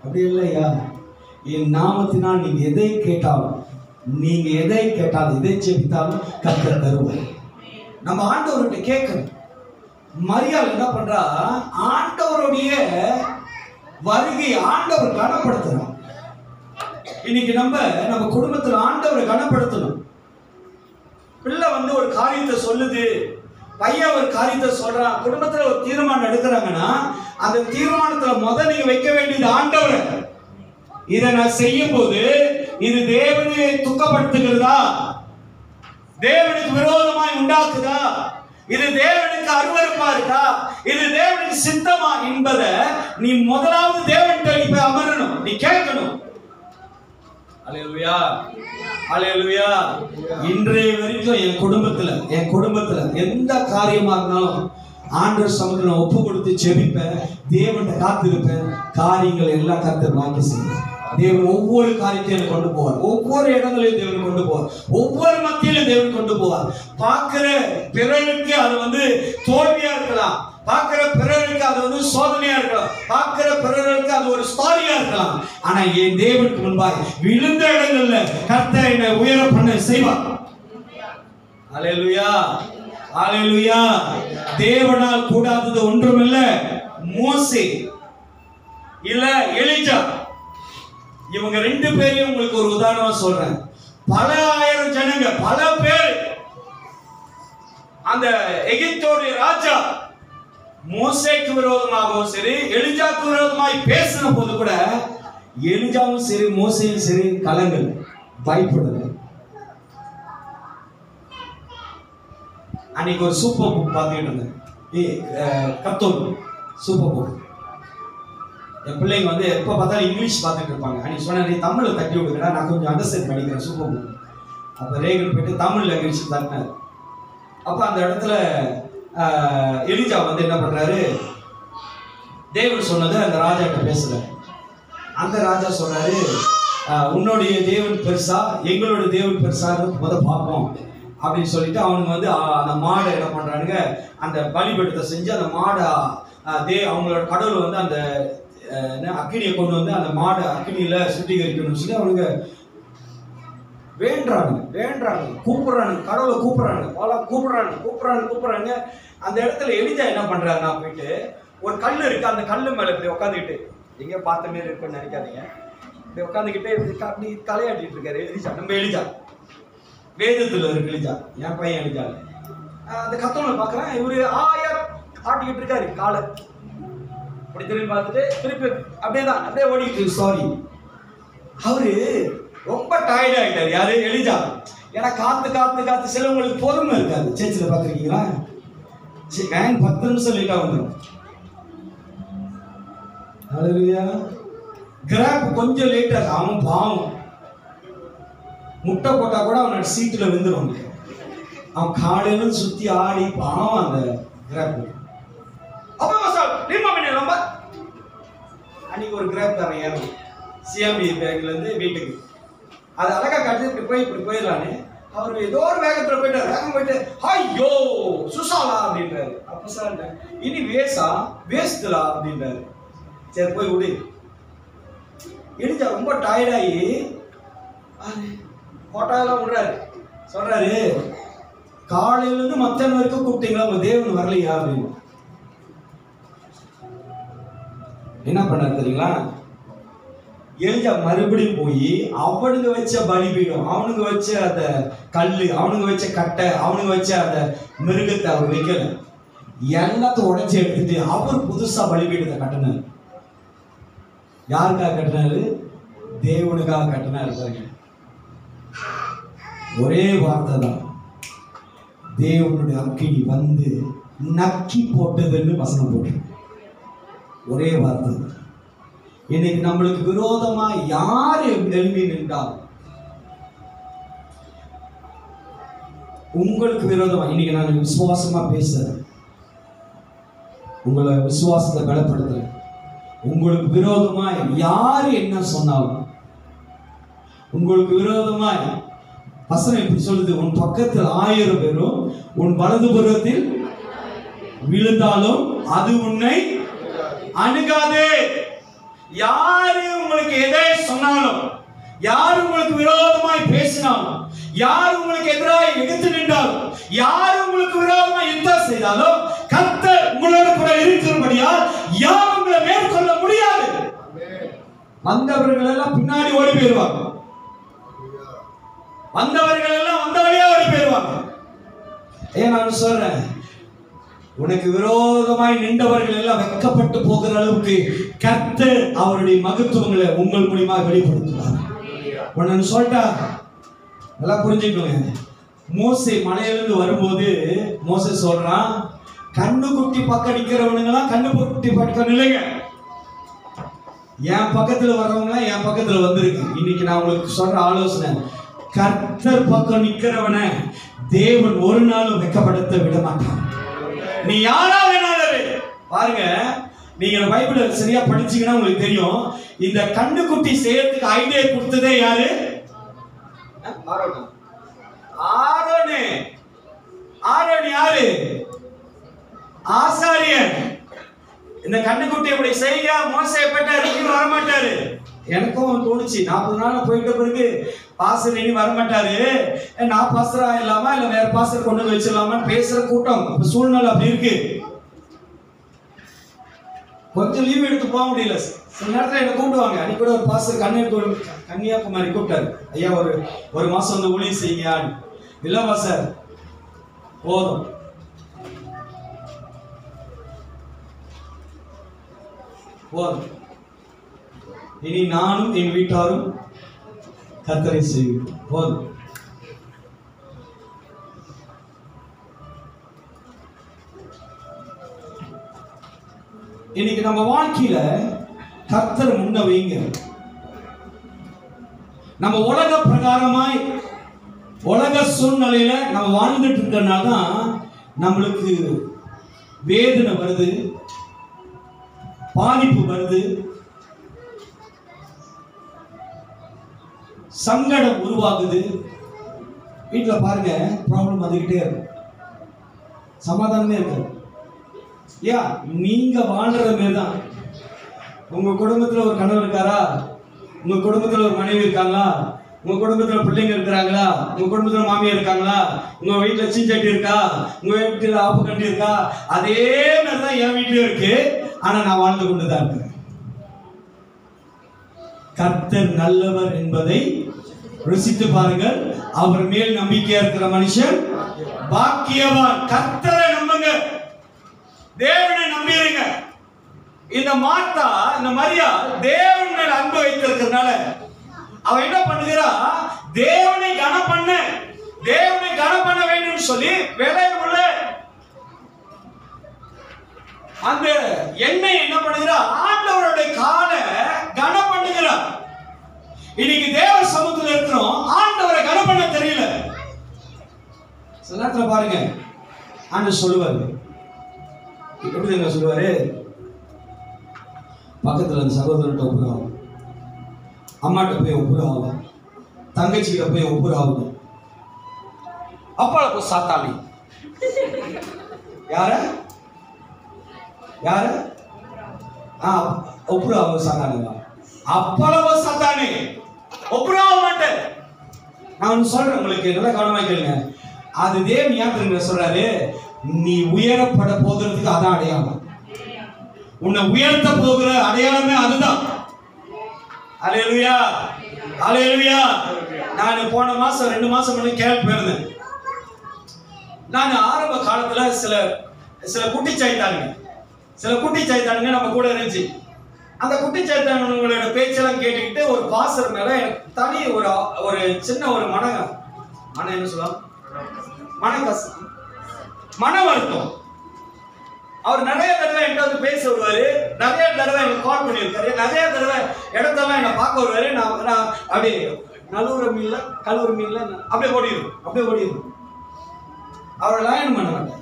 அப்படி இல்லையா? என் நாமத்தினால் நீங்க எதை கேட்டாலும், எதை ஜெபித்தாலும் கர்த்தர் தருவார். நம்ம ஆண்டவர்கிட்ட கேட்கணும். மரியாள் என்ன பண்றா? ஆண்டவருடைய வருகை ஆண்டவர் கனப்படுத்தணும். இன்னைக்கு நம்ம குடும்பத்துல ஆண்டவரை கனப்படுத்தணும். பிள்ளை ஒரு காரியத்தை சொல்லுது, பையன் ஒரு காரியத்தை சொல்றான், குடும்பத்துல ஒரு தீர்மானம் எடுக்கிறாங்கன்னா, அந்த தீர்மானத்துல நீங்க வைக்க வேண்டியது ஆண்டவரை. இதை நான் செய்யும் போது இது தேவனை துக்கப்படுத்துகிறதா, தேவனுக்கு விரோதமாய் உண்டாக்குதா, இது தேவனுக்கு அருவருப்பா இருக்கா, இது தேவனுக்கு சித்தமா என்பதை நீ முதலாவது தேவன்கிட்ட நீ போய் அமரணும், நீ கேட்கணும். அல்லேலூயா, அல்லேலூயா. இன்றைய வரைக்கும் என் குடும்பத்துல எந்த காரியமா இருந்தாலும் ஆண்டவர் சமூகத்துல நான் ஒப்பு கொடுத்து ஜெபிப்பேன், தேவன்கிட்ட காத்திருப்பேன். காரியங்கள் எல்லாம் கர்த்தர் வாங்கி செய்வார். தேவன் ஒவ்வொரு காரியத்தையும் கொண்டு போவார், ஒவ்வொரு இடங்களையும் தேவன் கொண்டு போவார், ஒவ்வொரு மத்தியிலும் தேவன் கொண்டு போவார். பார்க்கிற பிறருக்கு அது தோல்வியா இருக்கலாம், பார்க்கிற பிறருக்கு அது சோதனையா இருக்கலாம், பார்க்கிற பிறருக்கு அது ஒரு ஸ்டாரியா இருக்கலாம். ஆனா என் தேவனுக்கு முன்பாய் விழுந்த இடங்கள்ல கர்த்தர் என்னை உயர பண்ண செய்வார். அல்லேலூயா, அல்லேலூயா. தேவனால் கூடாதது ஒன்றுமில்ல. மோசே இல்ல எலிஜா, இவங்க 2 பேரையும் உங்களுக்கு ஒரு உதாரணமா சொல்றேன். பல ஆயிரம் ஜனங்க, பல பேர், அந்த எகிப்தோடைய ராஜா மோசேக்கு விரோதமாகவும் சரி, எலிஜாக்கு விரோதமாய் பேசின போது கூட எலிஜாவும் சரி மோசேயும் சரி கலங்கல், பயப்படல. அன்னைக்கு ஒரு சூப்பர் புக் பார்த்துக்கிட்டு இருந்தேன், கத்தோல் சூப்பர் புக். என் பிள்ளைங்க எப்போ பார்த்தாலும் இங்கிலீஷ் பார்த்துட்டு இருப்பாங்க. அன்னைக்கு சொன்னேன், நீ தமிழில் தட்டி விடுங்கடா, நான் கொஞ்சம் அண்டர்ஸ்டாண்ட் பண்ணிக்கிறேன் சூப்பர் புக். அப்போ ரேகன் போயிட்டு தமிழில் இங்கிலீஷ் தட்டினார். அப்போ அந்த இடத்துல எலிஜா என்ன பண்றாரு, தேவன் சொன்னதை அந்த ராஜா கிட்ட பேசல. அந்த ராஜா சொல்றாரு, உன்னுடைய தேவன் பெருசா எங்களோட தேவன் பெருசா பார்ப்போம் அப்படின்னு சொல்லிட்டு அவனுங்க அந்த மாடை என்ன பண்றானுங்க, அந்த பலிபீடத்தை செஞ்சு அந்த மாடை அவங்களோட கடவுள் அந்த அக்கினியை கொண்டு அந்த மாடை அக்கினியில சுத்திகரிக்கணும்னு சொல்லி அவனுங்க வேண்டாங்க, கூப்பிடுறானுங்க, கடவுளை கூப்பிடுறாங்க. அந்த இடத்துல எலிஜா என்ன பண்றாருன்னா, போயிட்டு ஒரு கல் இருக்கு, அந்த கல்லு மேல இப்படி உட்காந்துக்கிட்டு, எங்க பார்த்த மாரி இருக்குன்னு நினைக்காதீங்க, இப்படி உட்காந்துக்கிட்டே அப்படி தலையாட்டிட்டு இருக்காரு எலிஜா. நம்ம எலிஜா வேதத்துல இருக்கு எலிஜா, என் பையன் எலிஜா. அந்த கத்தவனை பாக்குறேன், இவரு ஆட்டிக்கிட்டு இருக்காரு காலை, அப்படி திரும்பி பார்த்துட்டு திருப்பி அப்படியே ஓடிக்கிட்டு இருக்கு. சாரி, அவரு ரொம்ப டயர்ட் ஆகிட்டாரு. யாரு? எலிஜா. ஏன்னா காத்து சிலவங்களுக்கு பொறுமை இருக்காது. சேர்ச்சில் பார்த்துருக்கீங்களா? 10 நிமிஷம் லேட்டா வந்துடும். கிராப் கொஞ்சம் லேட்டா, அவன் பாவம், முட்டை போட்டா கூட அவனோட சீட்டுல விழுந்துடும். அவன் காலையில சுத்தி ஆடி பாவம் அந்த கிராப். அன்னைக்கு ஒரு கிராப் தரேன் ஏறும் சிஎம்பி பேங்க்ல இருந்து வீட்டுக்கு, அது அழகா கட்டி இப்படி போயிடலான்னு அவர் ஏதோ ஒரு வேகத்துல போயிட்டாரு. வேகம் போயிட்டு ஐயோ சுசாலா அப்படின்றாரு. அப்ப சார் இனி வேஸ்ட்லா அப்படின்றாரு. சரி போய் விடு. எலிஜா ரொம்ப டயர்டாகி போட்டாலாம் விடுறாரு. சொல்றாரு, காலையில இருந்து மத்தியானம் வரைக்கும் கூப்பிட்டீங்களா, உங்க தேவன் வரலையா அப்படின்னு. என்ன பண்ணாரு தெரியுங்களா? எலிஜா மறுபடியும் போய் அவனுங்க வச்ச பலிபீடம், அவனுங்க வச்ச அந்த கல்லு, அவனுங்க வச்ச கட்டை, அவனுங்க வச்ச அந்த மிருகத்தை அவர் வைக்கல, எல்லாத்தையும் உடைச்சி எடுத்துட்டு அவர் புதுசா பலிபீடத்தை கட்டினார். யாருக்காக கட்டினாரு? தேவனுக்காக கட்டினாரு. ஒரே வார்த்தை தான், தேவனுடைய அக்கினி வந்து நக்கி போட்டதுன்னு வசனம் போட்டு ஒரே வார்த்தை. இன்னைக்கு நம்மளுக்கு விரோதமா யாரு எழுப்பி நின்றாலும், உங்களுக்கு விரோதமா, இன்னைக்கு நான் விசுவாசமா பேசுறேன், உங்களை விசுவாசத்தை பலப்படுத்துறேன். உங்களுக்கு விரோதமா யாரு என்ன சொன்னாலும், உங்களுக்கு விரோதமா வசனம் எப்படி சொல்லுது, உன் பக்கத்தில் 1000 பேரும் உன் வலதுபுறத்தில் விழுந்தாலும் அது உன்னை அணுகாது. யாரு உங்களுக்கு எதை சொன்னாலும், யார் உங்களுக்கு விரோதமாய் பேசினாலும், யார் உங்களுக்கு எதிராக எதிர்த்து நின்றாலும், யார் உங்களுக்கு விரோதமாய் யுத்தம் செய்தாலும், கர்த்தர் உங்களோட கூட இருக்கிறபடியால் யார் உங்களை மேற்கொள்ள முடியாது. வந்தவர்கள் எல்லாம் பின்னாடி ஓடி போயிருவாங்க, வந்தவர்கள் எல்லாம் வந்த வழியா ஓடி போயிருவாங்க. ஏன் நான் சொல்றேன், உனக்கு விரோதமாய் நின்றவர்கள் எல்லாம் வெட்கப்பட்டு போகிற அளவுக்கு கர்த்தர் அவருடைய மகத்துவங்களை உங்கள் மூலியமா வெளிப்படுத்துவார். ஒன்னு சொல்லிட்டா நல்லா புரிஞ்சுக்கோங்க. மோசே மலையிலிருந்து வரும்போது மோசே சொல்றான், கண்ணு குட்டி பக்கம் நிக்கிறவனுங்களாம் கண்ணு குட்டி பக்கம் நில்லுங்க, என் பக்கத்துல வர்றவங்க என் பக்கத்துல வந்திருக்கு. இன்னைக்கு நான் உங்களுக்கு சொல்ற ஆலோசனை, கர்த்தர் பக்கம் நிக்கிறவன தேவன் ஒரு நாளும் வெட்கப்படுத்த விட மாட்டான். நீ யாரா வேணாலும் பாருங்க, நீங்க பைபிள சரியா படிச்சீங்கன்னா உங்களுக்கு தெரியும், இந்த கண்ணுக்குட்டி செய்யறதுக்கு ஐடியா கொடுத்ததே யாரு? ஆரோனு. ஆரோன் யாரு? ஆசாரியன். இந்த கண்ணுக்குட்டி இப்படி செய்ய மோசே பெற்றாரு, வரமாட்டாரு. எனக்கும் தோணுச்சு 40 நாள் போயிட்ட பிறகு பாஸ்டர் இனி வரமாட்டாரு, நான் பாஸ்டரா இல்லாம இல்ல வேற பாஸ்டர் கொண்டு வந்து வச்சிடலாமா பேசுற கூட்டம் சூழ்நிலை அப்படி இருக்கு. கொஞ்சம் லீவ் எடுத்து போக முடியல. சில நேரத்தில் என்ன கூப்பிடுவாங்க. அன்னைக்கு கூட ஒரு பாஸ்டர் கன்னியாகுமரி கூப்பிட்டாரு, ஐயா ஒரு மாசம் வந்து ஊழியம் செய்யுங்க. இல்லவா சார், போதும் போதும், இனி நானும் என் வீட்டாரும் கர்த்தரை செய்வோம், போதும். இன்னைக்கு நம்ம வாழ்க்கையில கர்த்தர் முன்ன வைங்க. நம்ம உலக பிரகாரமாய் உலக சூழ்நிலையில நம்ம வாழ்ந்துட்டு இருக்கனால தான் நம்மளுக்கு வேதனை வருது, பாதிப்பு வருது, சங்கடம் உருவாகுது. வீட்டுல பாருங்க, ப்ராப்ளம் வந்துகிட்டே இருக்கு, சமாதானமே இருக்கு. ஏன் நீங்க வாழ்ற மாதிரி தான். உங்க குடும்பத்துல ஒரு கணவர் இருக்காரா? உங்க குடும்பத்துல ஒரு மனைவி இருக்காங்களா? உங்க குடும்பத்துல பிள்ளைங்க இருக்கிறாங்களா? உங்க குடும்பத்துல மாமியார் இருக்காங்களா? உங்க வீட்டுல சீச்சட்டி இருக்கா? உங்க வீட்டுல ஆப்பு கட்டி இருக்கா? அதே மாதிரிதான் என் வீட்லயும் இருக்கு. ஆனா நான் வாழ்ந்து கொண்டுதான் இருக்கிறேன். கர்த்தர் நல்லவர் என்பதை ருசித்து பாருங்கள். அவர் மேல் நம்பிக்கையா இருக்கிற மனுஷன் பாக்கியவான். கர்த்தரை நம்புங்க, தேவனை நம்பிடுங்க. இந்த மார்த்தா, இந்த மரியா தேவன் மேல் அன்பு வைத்திருக்கிறதுனால அவ என்ன பண்ணுகிறா, தேவனை கனம் பண்ண வேண்டும் சொல்லி விலை உள்ள அந்த எண்ணெய் என்ன பண்ணுகிறா, ஆண்டவருடைய காலை கனம் பண்ணுகிறா. இன்னைக்கு தேவ சமூகத்தில் இருக்கிறோம், ஆண்டவரை கனம் பண்ண தெரியல. சில நேரத்தில் பாருங்க, ஆண்டவர் சொல்லுவாரு, எப்படி என்ன சொல்லுவாரு, பக்கத்துல அந்த சகோதரன்ட்ட ஒப்புராகும், அம்மாட்ட போய் ஒப்புராகும், தங்கச்சியில போய் ஒப்புராகும், அப்பால போய் சாத்தாளி. யார ஒப்புராகும் சாத்தானுங்க, அப்பளவ சாத்தானே ஒப்புராக மாட்டேன். நான் சொல்றேன், உங்களுக்கு நல்ல கவனமா கேளுங்க. அது தேவன் ஏன் சொல்றாரு, நீ உயரப்பட போகிறதுக்கு அதான் அடையாளம். உன்னை உயர்த்த போகிற அடையாளமே அதுதான். அல்லேலூயா, அல்லேலூயா. நான் போன மாசம் 2 மாசம் முன்னாடி கேரளா போயிருந்தேன். நான் ஆரம்ப காலத்துல சில குட்டிச்சாய்த்தானுங்க நம்ம கூட இருந்துச்சு. அந்த குட்டிச்சாய்த்தானுங்களோட பேச்செல்லாம் கேட்டுக்கிட்டு ஒரு பாசர் மேல தனி ஒரு சின்ன ஒரு மன என்ன சொல்லலாம், மனக்கசம். மன வருத்தம். அவர் நிறைய தடவை என்கிட்ட வந்து பேச வருவாரு, நிறைய தடவை எனக்கு கால் பண்ணியிருக்காரு, நிறைய தடவை இடத்தெல்லாம் என்னை பார்க்க வருவாரு. நான் அப்படியே நழுவுற மீன்ல கழுவுற மீன்ல அப்படியே ஓடிடும். அவரை லைன் பண்ண மாட்டேன்.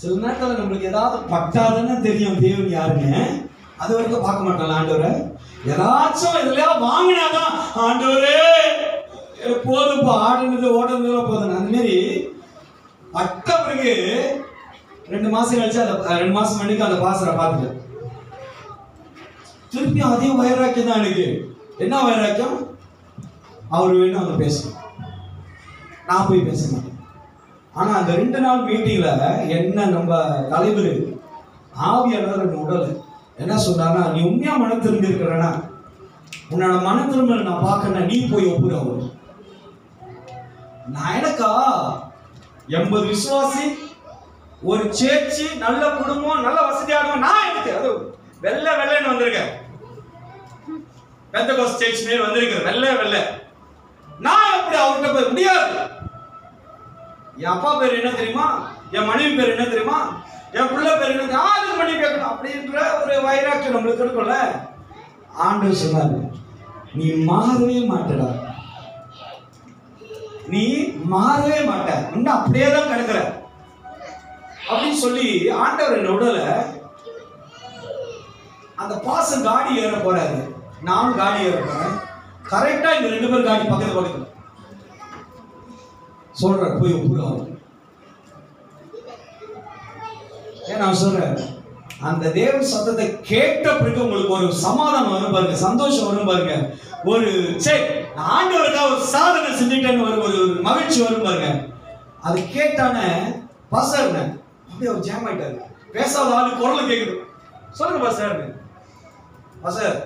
சில நேரத்தில் நம்மளுக்கு ஏதாவது பட்டாதுன்னு தெரியும் தேவன் யாருன்னு, அது வரைக்கும் பார்க்க மாட்டோம் ஆண்டவரை. ஏதாச்சும் இதுலயா வாங்கினாதான் ஆண்டவரே போதுப்பா, ஆடுனது ஓடுனதுல போதும். அந்த மாதிரி பட்ட பிறகு 2 மாசம் கழிச்சு அந்த 2 மாசம் மணிக்கு அந்த பாசரை பார்த்துட்டேன். திருப்பி அதே வைராக்கியம் தான் எனக்கு. என்ன வைராக்கியம்? அவர் வேணும் அங்க பேசணும், நான் போய் பேச மாட்டேன். ஆனா அந்த 2 நாள் மீட்டிங்ல என்ன நம்ம தலைவர் ஆவியானவர் உடல் என்ன சொன்னார்னா, நீ உண்மையா மன திரும்பி இருக்கிறனா, உன்னோட மன திரும்ப நான் பார்க்கணும், நீ போய் ஒப்புற. அவரு நான் எனக்கா 80 விசுவாசி, ஒரு சேர்ச்சி, நல்ல குடும்பம், நல்ல வசதியானவன், நான் எனக்கு அது வெள்ளைன்னு வந்திருக்கேன். பெந்தகோஸ்து சேர்ச் மேல் வந்திருக்கேன், வெள்ளை. நான் எப்படி அவர்கிட்ட போய் முடியாது. என் அப்பா பேர் என்ன தெரியுமா, என் மனைவி பேர் என்ன தெரியுமா, என் பிள்ளை பேர் என்ன தெரியுமா, அது பண்ணி கேட்கணும் அப்படின்ற ஒரு வைராக்கியம் நம்மளுக்கு இருக்கும்ல. ஆண்டவர் சொன்னாரு, நீ மாறவே மாட்டடா, நீ மாறவே மாட்ட, இன்னும் அப்படியே தான் கிடக்குற அப்படின்னு சொல்லி ஆண்டவர் என்ன உடல. அந்த பாசம் காடி ஏற போறாரு, நானும் காடி ஏற போறேன். கரெக்டா இந்த 2 பேர் காடி பக்கத்துல சொல்ற போய் ஒப்புறாங்க. நான் சொல்றேன், அந்த தேவ சத்தத்தை கேட்ட பிறகு உங்களுக்கு ஒரு சமாதானம் வரும் பாருங்க, சந்தோஷம் வரும் பாருங்க, ஒரு சரி ஆண்டவருக்கா ஒரு சாதனை செஞ்சுட்டேன்னு ஒரு மகிழ்ச்சி வரும் பாருங்க. அது கேட்டானே பாஸ்டர் அப்படியே அவர் ஜாம் ஆயிட்டாரு. பேசாத ஆளு குரல் கேக்குது. சொல்லுங்க பாஸ்டர்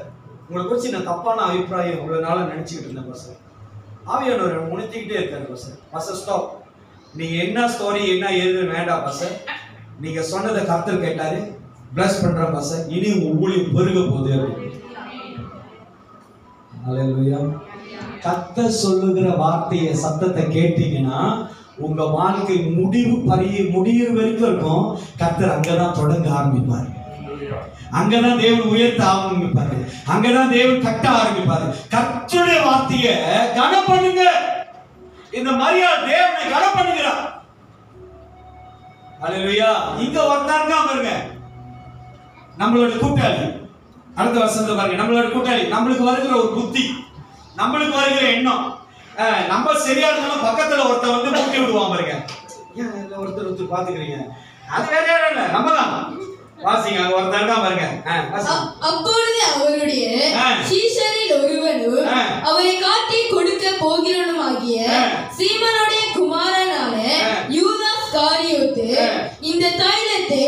உங்களை குறிச்சு நான் தப்பான அபிப்பிராயம் இவ்வளவு நாளா நினைச்சுக்கிட்டு இருந்தேன் பாஸ்டர். ஆவியானவர் உணர்த்திக்கிட்டே இருக்காரு பாஸ்டர் ஸ்டாப், நீங்க என்ன ஸ்டோரி என்ன ஏது வேண்டாம் பாஸ்டர், நீங்க சொன்னதை கர்த்தர் கேட்டாரு, பிளஸ் பண்ற பாஸ்டர், இனி உங்க ஊழியம் பெருக போகுது. ஹல்லேலூயா. கர்த்தர் சொல்லுகிற வார்த்தையை சத்தத்தை கேட்டீங்கன்னா உங்க வாழ்க்கை முடிகிற வரைக்கும் இருக்கும். கர்த்தர் அங்கதான் தொடங்க ஆரம்பிப்பாரு, அங்கதான் தேவன் உயர்த்த ஆரம்பிப்பாரு, அங்கதான் தேவன் கட்ட ஆரம்பிப்பாரு. கர்த்தருடைய வார்த்தையை கனம் பண்ணுங்க. இந்த மரியாள் தேவனை கனம் பண்ணுகிறார். ஹல்லேலூயா. இங்க ஒருத்தருக்கா பாருங்க, நம்மளோட கூட்டாளி, அடுத்த வருஷத்துல பாருங்க, நம்மளோட கூட்டாளி, நம்மளுக்கு வருகிற ஒரு புத்தி, நம்மளுக்கு வருகிற எண்ணம், நம்ம சரியா இருந்தாலும் பக்கத்துல ஒருத்தர் வந்து மூட்டி விடுவான் பாருங்க. ஏன் ஒருத்தர் பாத்துக்கிறீங்க, அது வேற யாரும் இல்ல, நம்ம தான். வாசிங்க, ஒருத்தர் தான் பாருங்க. அப்பொழுது அவருடைய சீஷரில் ஒருவனும் அவரை காட்டி கொடுக்க போகிறவனுமாகிய சீமோனுடைய குமாரனான யூதாஸ் காரியோத்து இந்த தைலத்தை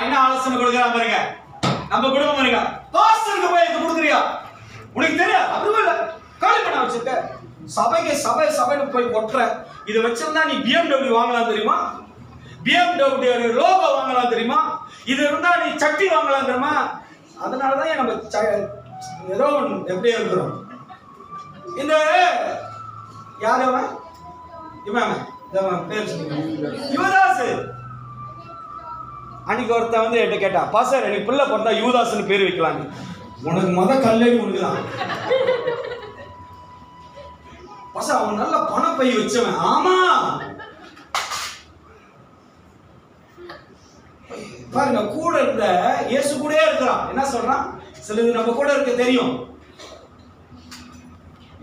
என்ன ஆலோசனை கொடுக்கறான் பாருங்க. நம்ம குடும்பம் பாருங்க, பாஸ்டருக்கு போய் இது கொடுக்குறியா, உனக்கு தெரியாது, அதுவும் இல்ல காலி பண்ண வச்சிருக்க, சபைக்கு போய் கொட்டுற, இதை வச்சிருந்தா நீ BMW வாங்கலாம் தெரியுமா, BMW லோகோ வாங்கலாம் தெரியுமா, இது இருந்தா நீ சட்டி வாங்கலாம் தெரியுமா. அதனாலதான் நம்ம ஏதோ எப்படியே இருக்கிறோம். இந்த யாரு அவன், இவன் பேர் சொல்லுங்க, யூதாஸ். அன்னைக்கு ஒருத்த வந்து என்கிட்ட கேட்டா, பாஸ்டர் எனக்கு பிள்ளை பிறந்தா யூதாஸ்னு பேர் வைக்கலாம். உனக்கு கல்லடி உனக்குதான் பாஸ்டர், அவன் நல்ல பணப்பை வச்சவன். ஆமா பாருங்க, கூட இருந்த இயேசு கூடயே இருக்கிறான். என்ன சொல்றான், சிலது நம்ம கூட இருக்க தெரியும்,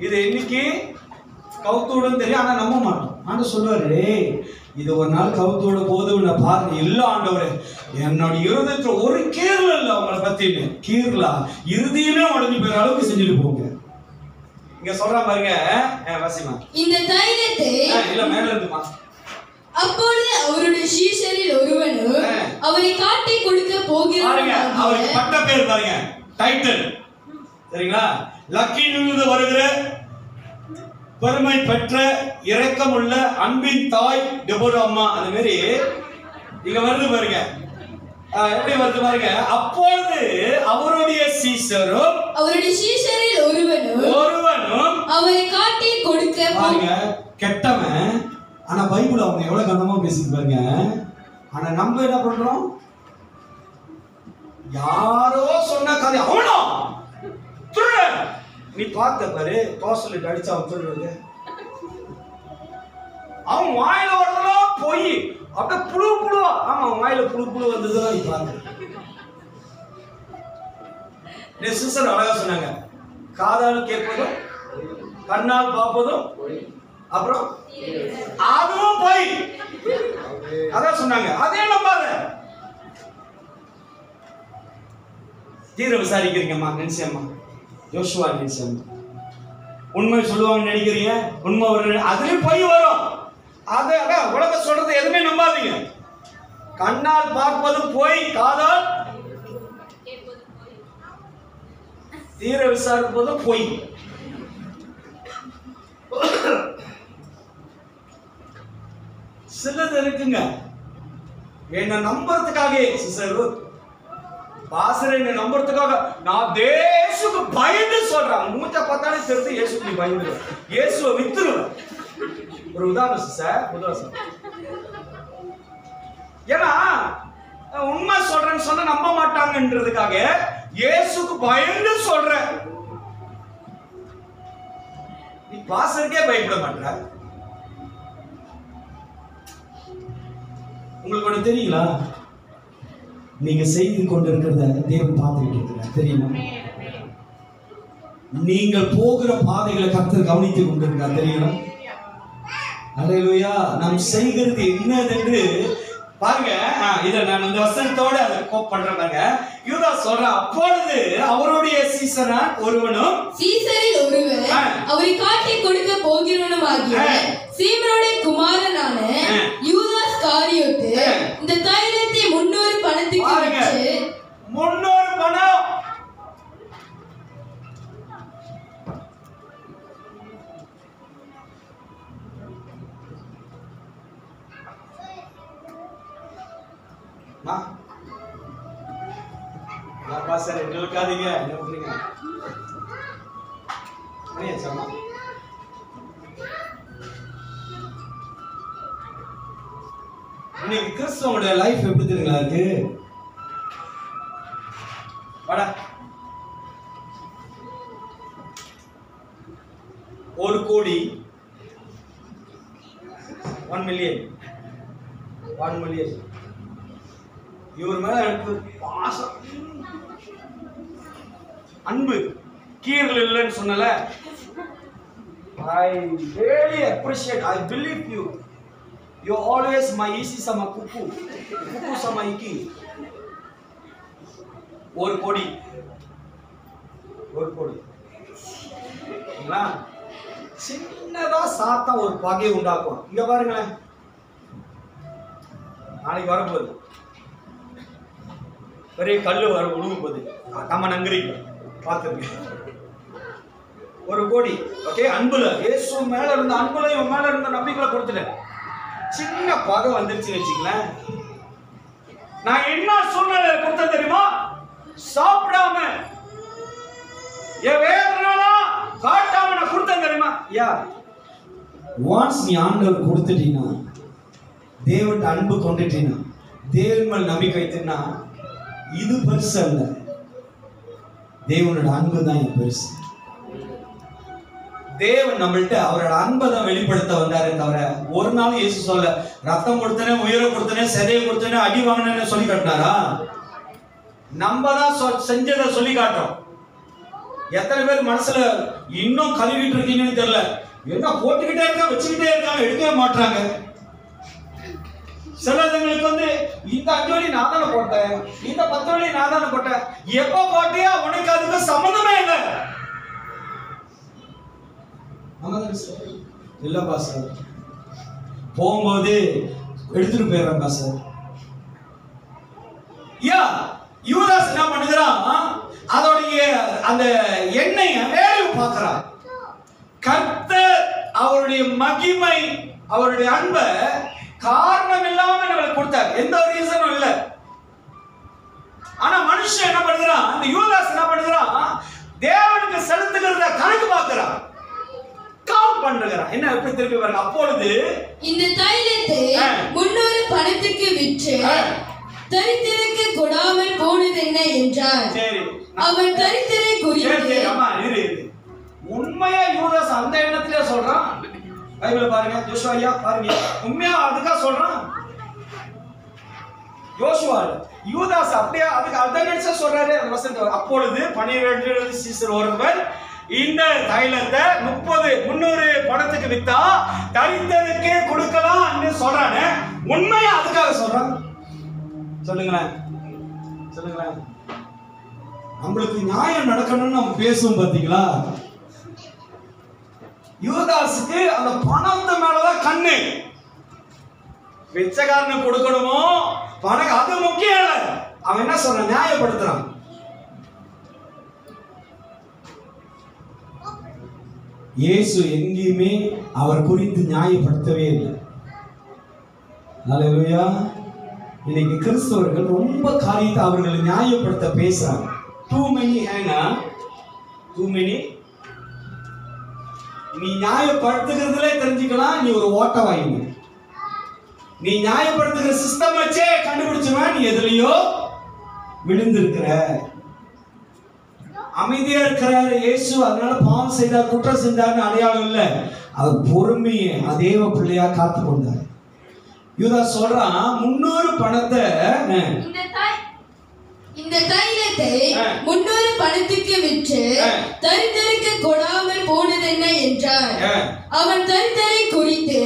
இது இன்னைக்கு கவுத்தோட தெரியும், ஆனா நம்ப மாட்டோம். ஆண்டு சொல்லுவாரு, இது ஒரு நாள் கவுத்தோட போது பாருங்க, இல்ல ஆண்டவரே என்னோட இருதயத்துல ஒரு கீரல இல்ல, அவங்களை பத்தி கீரலா இறுதியுமே உடஞ்சி போயிற அளவுக்கு செஞ்சுட்டு போங்க. இங்க சொல்ற பாருங்க, வாசிமா இந்த தைலத்தை இல்ல மேல இருக்குமா. அப்பொழுது அவருடைய சீஷரில் ஒருவனும் அவரை காட்டி கொடுக்க போகிறான். அவருக்கு பட்ட பேர் பாருங்க, டைட்டில் சரிங்களா, லக்கியிலிருந்து வருகிற பெருமை பெற்ற இரக்கமுள்ள அன்பின் தாய் டெபோரா அம்மா. அந்த மாதிரி இங்க வருது பாருங்க, எப்படி வருது பாருங்க. அப்பொழுது அவருடைய சீஷரும் அவருடைய சீஷரில் ஒருவனும் அவரை காட்டி கொடுக்க பாருங்க. கெட்டவன் ஆனா பைபிள் அவங்க எவ்வளவு கனமா பேசிப்பாங்க. ஆனா நம்ம என்ன பண்றோம்? யாரோ சொன்ன கதை அவனோ திருட, நீ பார்த்த பாரு தோசலிட்டு அடிச்சு அவன் திருடுறது. அவன் வாயில வரதெல்லாம் போய் அப்படியே புழு புழுவா. ஆமா, வாயில புழு வந்ததுதான் நீ பார்க்க. சிஸ்டர் அழகா சொன்னாங்க, காதால் கேட்பதும் கண்ணால் பார்ப்பதும் அப்புறம் அதுவும் போய் அதான் சொன்னாங்க. அதே நம்பாத. தீர விசாரிக்கிறீங்கம்மா நினைச்சேம்மா, யோசுவா நினைச்சேம்மா, உண்மை சொல்லுவாங்க நினைக்கிறீங்க, உண்மை ஒரு அதுலயும் போய் வரும். அதான் உலக சொல்றது எதுவுமே நம்பாதீங்க. கண்ணால் பார்ப்பதும் போய், காதால் தீர விசாரிப்பதும் போய். சிலது இருக்குங்க, என்ன நம்புறதுக்காக சிஸ்டர் பாசர் என்ன நம்புறதுக்காக நான் தேசுக்கு பயந்து சொல்றேன். மூச்ச பார்த்தாலே தெரிஞ்சு இயேசுக்கு பயந்து இயேசுவை வித்துருவேன். ஒரு உதாரணம் சிஸ்டர், ஏன்னா உண்மை சொல்றேன்னு சொன்னா நம்ப மாட்டாங்கன்றதுக்காக இயேசுக்கு பயந்து சொல்றேன். நீ பாசருக்கே பயப்பட மாட்ட. உங்களுக்கு ஒண்ணு தெரியுங்களா? நீங்க செய்து கொண்டிருக்கிறத தேவன் பார்த்துக்கிட்டு இருக்கிறார் தெரியுமா? நீங்கள் போகிற பாதைகளை கர்த்தர் கவனித்துக் கொண்டிருக்கிறார் தெரியுமா? அல்லேலூயா. நாம் செய்கிறது என்னதென்று பாருங்க. இத நான் இந்த வசனத்தோட அதை கோப் பண்றேங்க. யூதா சொல்ற, அப்பொழுது அவருடைய சீசரான் ஒருவனும் சீசரில் ஒருவன் அவரை காட்டி கொடுக்க போகிறவனுமாகிய சீமோனுடைய குமாரனான யூதாஸ் காரியோத்து இந்த தைலத்தை 300 பணத்துக்கு விற்று 300 பணம் பாஸ்டர் எங்களுக்காதீங்க, என்ன பண்றீங்க? இன்னைக்கு கிறிஸ்தவனுடைய லைஃப் எப்படி தெரியுங்களா இருக்கு? வாடா, 1 கோடி 1 மில்லியன் இவர் மேல எனக்கு பாசம், அன்பு, கீரல் இல்லைன்னு சொன்னல. I really appreciate, I believe you. You always my isi sama kuku sama iki. 1 கோடி சின்னதா சாத்தா ஒரு பகையை உண்டாக்கும். இங்க பாருங்களேன், நாளைக்கு வரப்போகுது பெரிய கல்லு வர உழுவு போகுது. நம்ம நங்கரிக்கு பார்த்துருக்கேன். 1 கோடி ஓகே, அன்புல இயேசு மேல இருந்த அன்புல இவன் மேல இருந்த நம்பிக்கையில கொடுத்துட்டேன். சின்ன பகை வந்துருச்சுன்னு வச்சுங்களேன். நான் என்ன சூழ்நிலை கொடுத்த தெரியுமா? சாப்பிடாம என் வேதனாலாம் காட்டாம நான் கொடுத்தேன் தெரியுமா? ஒன்ஸ் நீ ஆண்டவர் கொடுத்துட்டீங்கன்னா, தேவன் அன்பு கொண்டுட்டீங்கன்னா, தேவன் மேல் நம்பிக்கை வைத்தீங்கன்னா, இது பெருசு அல்ல, தேவனோட அன்பு தான் பெருசு. தேவன் நம்மள்ட்ட அவரோட அன்பை தான் வெளிப்படுத்த வந்தாரே தவிர ஒரு நாள் இயேசு சொல்ல ரத்தம் கொடுத்தனே, உயிரை கொடுத்தனே, செதையை கொடுத்தனே, அடி வாங்கினே சொல்லி காட்டினாரா? நம்ம தான் செஞ்சதை சொல்லி காட்டுறோம். எத்தனை பேர் மனசுல இன்னும் கழுவிட்டு இருக்கீங்கன்னு தெரியல. என்ன போட்டுக்கிட்டே இருக்காங்க, வச்சுக்கிட்டே இருக்காங்க, எடுக்கவே மாட்டாங்க. சிலதுங்களுக்கு இந்த 5 வழி நான் தானே போட்டேன், இந்த 10 வழி நான் தானே போட்டேன். எப்ப போட்டியா உனக்கு அதுக்கு சம்பந்தமே இல்லை. இல்ல பாஸ்டர், போகும்போது எடுத்துட்டு போயிடுறேன் பாஸ்டர். யூதாஸ் என்ன பண்ணுகிறான்? அதோடைய அந்த எண்ணெய் வேலையை பார்க்கிறான். கர்த்தர் அவருடைய மகிமை, அவருடைய அன்பை காரணம் இல்லாம நம்மளுக்கு கொடுத்தார், எந்த ஒரு ரீசனும் இல்ல. ஆனா மனுஷன் என்ன பண்ணுகிறான்? அந்த யூதாஸ் என்ன பண்ணுகிறான்? தேவனுக்கு செலுத்துகிறத கணக்கு பார்க்கிறான், கவுண்ட் பண்ணுகிறான். தரான். என்ன எப்படி திருப்பி பாருங்க. அப்பொழுது இந்த தைலத்தை 300 பணத்துக்கு விற்று தரித்திரருக்கு கொடாமல் போனது என்ன என்றார். சரி, அவன் தரித்திரை குறித்து உண்மையா யூதாஸ் அந்த எண்ணத்திலே சொல்றான். பைபிள பாருங்க, யோசுவா ஐயா பாருங்க, உண்மையா அதுக்கா சொல்றான். யோசுவா யூதாஸ் அப்படியே அதுக்கு அத நினைச்ச சொல்றாரு. அந்த வசனம், அப்பொழுது 12 சீசர் ஒருவர் இந்த தைலத்தை 300 பணத்துக்கு வித்தா தரித்திரருக்கு கொடுக்கலாம் சொல்றானே, உண்மையா அதுக்காக சொல்றான். சொல்லுங்களேன், சொல்லுங்களேன். நம்மளுக்கு நியாயம் நடக்கணும்னு நம்ம பேசுவோம் பாத்தீங்களா? யூதாஸுக்கு அந்த பணத்து மேலதான் கண்ணு. பிச்சைக்காரனுக்கு கொடுக்கணுமோ பணம், அது முக்கியம் இல்ல. அவன் என்ன சொல்றான்? நியாயப்படுத்துறான். இயேசு எங்கேயுமே அவர் குறித்து நியாயப்படுத்தவே இல்லை. ஹல்லேலூயா. இன்னைக்கு கிறிஸ்தவர்கள் ரொம்ப காரியத்தை அவர்களை நியாயப்படுத்த பேசுறாங்க. too many நீ நியாயப்படுத்துகிறதுல தெரிஞ்சுக்கலாம் நீ ஒரு ஓட்ட வாங்கி. நீ நியாயப்படுத்துகிற சிஸ்டம் வச்சே கண்டுபிடிச்சுருவா நீ எதுலயோ விழுந்திருக்கிற. அமைதியா இருக்கிறாரு இயேசு, அதனால பாவம் செய்தார், குற்றம் செஞ்சார்னு அடையாளம் இல்லை. அது பொறுமையை அதேவ பிள்ளையா காத்து கொண்டார். யூதாஸ் சொல்றான் 300 பணத்தை இந்த தைலத்தை 300 பணத்துக்கு விற்று தரித்திரருக்கு கொடாமல் போனது என்ன என்றார். அவன் தரித்திரை குறித்து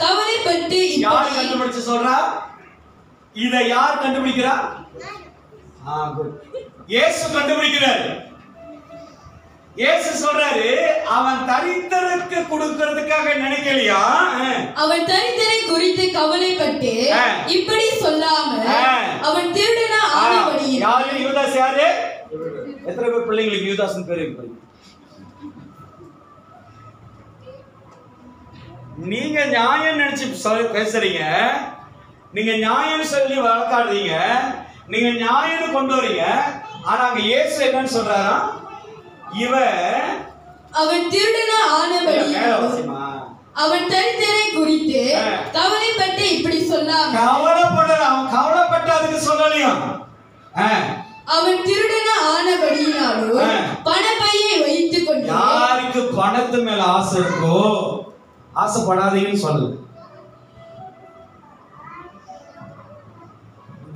கவலைப்பட்டு, யார் கண்டுபிடிச்சு சொல்றா? இதை யார் கண்டுபிடிக்கிறா? இயேசு கண்டுபிடிக்கிறார். இயேசு சொல்றாரு, அவன் தரித்திரருக்கு கொடுக்கிறதுக்காக நினைக்கலையா, அவன் தரித்திரை குறித்து கவலைப்பட்டு இப்படி சொல்லாமல் அவன் திருடனா ஆனபடியினால். யாரு யூதாஸ்? யாரு? எத்தனை பேர் பிள்ளைங்களுக்கு யூதாஸ் பேரு இருக்கு? நீங்க நியாயம் நினைச்சு பேசுறீங்க, நீங்க நியாயம் சொல்லி வளர்க்காதீங்க, நீங்க நியாயம் கொண்டு வரீங்க. ஆனா அங்க இயேசு என்னன்னு சொல்றாரா? அவன் திருடனா ஆனபடியினால் அவன் தரித்திரை குறித்து கவலைப்பட்டு இப்படி சொல்லாம. அவன் கவலைப்பட்டு அதுக்கு சொல்லலையா? அவன் திருடனா ஆனபடியினாலும் பணப்பையை வைத்துக் கொண்டு. யாருக்கு பணத்து மேல ஆசை இருக்கோ ஆசைப்படாதீங்கன்னு சொல்லல.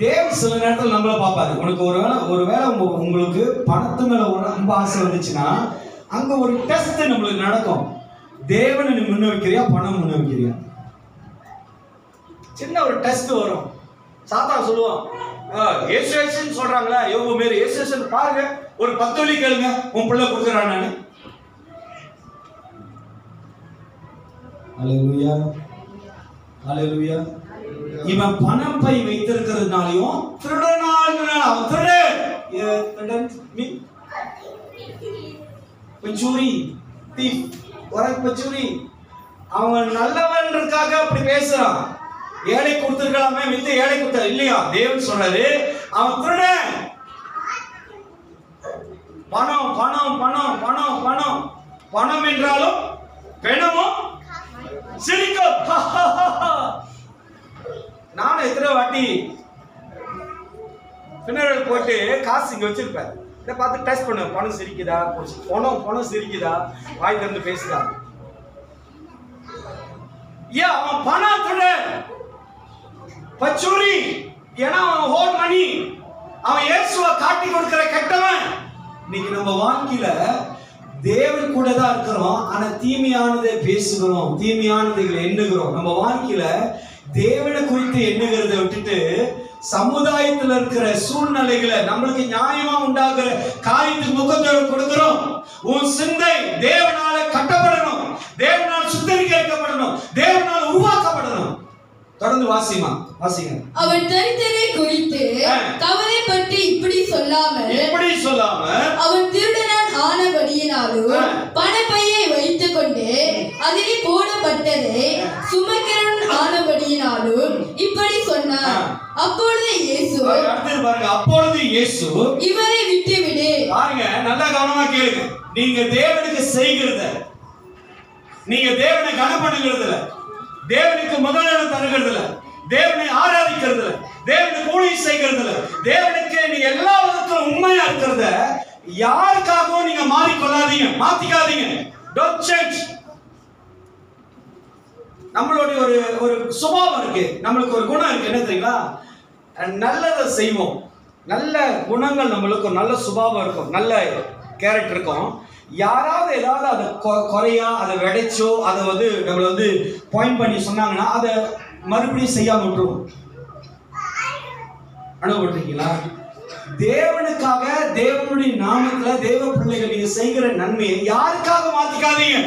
தேவன் சில நேரத்தில் நம்மள பார்ப்பாரு. உனக்கு ஒருவேளை உங்களுக்கு பணத்து மேல ரொம்ப ஆசை வந்துச்சுன்னா அங்க ஒரு டெஸ்ட் நம்மளுக்கு நடக்கும். தேவனை நீ முன்ன வைக்கிறியா, பணம் முன்ன வைக்கிறியா? சின்ன ஒரு டெஸ்ட் வரும். சாத்தா சொல்லுவான், ஏசுன்னு சொல்றாங்களா, யோபு மாரி ஏசு பாருங்க, ஒரு 10 வழி கேளுங்க, உன் பிள்ளை கொடுக்குறான். நானு ஹல்லேலூயா, ஹல்லேலூயா. இவன் பணம் பை வைத்திருக்கிறதுனாலையும் திருடனால அவன் திருடன் பச்சூரி பச்சூரி அவன் நல்லவன்றதுக்காக அப்படி பேசுறான். ஏழை கொடுத்திருக்கலாமே, மித்த ஏழை கொடுத்த இல்லையா? தேவன் சொல்றாரு அவன் திருடன். பணம் பணம் பணம் பணம் பணம் பணம் என்றாலும் பெணமும் சிரிக்கும். நானும் எத்தனை வாட்டி பின்னர்கள் போட்டு காசு இங்க வச்சிருப்பேன். இதை பார்த்து டெஸ்ட் பண்ணுவேன், பணம் சிரிக்குதா, பணம் சிரிக்குதா, வாய் திறந்து பேசுதா. ஏன் அவன் பணத்தோட பச்சூரி, ஏன்னா அவன் ஹோல் மணி, அவன் இயேசுவை காட்டி கொடுக்கிற கெட்டவன். இன்னைக்கு நம்ம வாழ்க்கையில தேவன் கூட தான் இருக்கிறோம், ஆனா தீமையானதை பேசுகிறோம், தீமையானதைகளை எண்ணுகிறோம். நம்ம வாழ்க்கையில தேவனை குறித்து எண்ணுகிறத விட்டுட்டு சமுதாயத்தில் இருக்கிற சூழ்நிலைகளை நம்மளுக்கு நியாயமா உண்டாகிற காரியத்துக்கு முக்கியத்துவம் கொடுக்கிறோம். உன் சிந்தை தேவனால கட்டப்படணும், தேவனால சுத்தரிக்கப்படணும், தேவனால உருவாக்கப்படணும். தொடர்ந்து வாசிங்க. அவன் தரித்திரை குறித்து கவலைப்பட்டு இப்படி சொல்லாமல் அவன் திருடனான் ஆனபடியினாலும் பணப்பையை வைத்துக் கொண்டு அதிலே போடப்பட்டதை சுமக்கிறவன் ஆனபடியினாலும் இப்படி சொன்னான். அப்பொழுது இயேசு இவரை விட்டுவிடு. பாருங்க, நல்லா கவனமா கேளுங்க. நீங்க தேவனுக்கு செய்கிறத நீங்க தேவனை கனப்படுகிறது இல்ல, தேவனுக்கு முதலிடம் தருகிறது இல்ல, தேவனை ஆராதிக்கிறது இல்ல, தேவனுக்கு ஊழியம் செய்கிறது இல்ல, தேவனுக்கு நீங்க எல்லா விதத்திலும் உண்மையா இருக்கிறத யாருக்காகவும் நீங்க மாறிக்கொள்ளாதீங்க, மாத்திக்காதீங்க. Don't change. நம்மளுடைய ஒரு சுபாவம் இருக்கு, நம்மளுக்கு ஒரு குணம் இருக்கு, என்ன தெரியுங்களா? நல்லதை செய்வோம். நல்ல குணங்கள் நம்மளுக்கு ஒரு நல்ல சுபாவம் இருக்கும், நல்ல கேரக்டர் இருக்கும். யாராவது ஏதாவது அதை குறையா அதை விடைச்சோ அதை நம்மளை பாயிண்ட் பண்ணி சொன்னாங்கன்னா அதை மறுபடியும் செய்யாம விட்டுருவோம். அனுபவப்பட்டிருக்கீங்களா? தேவனுக்காக, தேவனுடைய நாமத்துல தேவ பிள்ளைகள் நீங்க செய்கிற நன்மையை யாருக்காக மாத்திக்காதீங்க.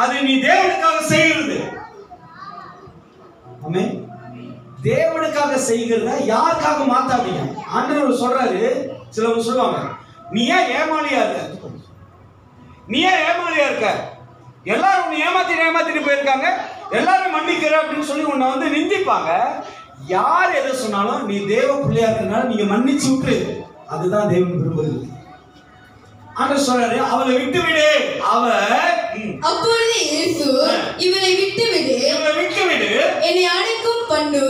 அது நீ தேவனுக்காக செய்கிறது. ஆமென். தேவனுக்காக செய்கிறத யாருக்காக மாத்தாதீங்க. ஆண்டவர் சொல்றாரு, சிலவங்க சொல்லுவாங்க, நீ ஏன் ஏமாளியா இருக்க, நீ ஏன் ஏமாளியா இருக்க, எல்லாரும் உன்னை ஏமாத்திட்டு போயிருக்காங்க, எல்லாரும் மன்னிக்கிற அப்படின்னு சொல்லி உன்னை நிந்திப்பாங்க. யார் எதை சொன்னாலும் நீ தேவ பிள்ளையா இருக்கனால நீங்க மன்னிச்சு விட்டு, அதுதான் தேவன் விரும்புகிறது. ஆண்டவர் சொல்றாரு, அவளை விட்டு விடு. அப்பொழுது இயேசு, இவளை விட்டு விடு, என்னை அடக்கம் பண்ணு.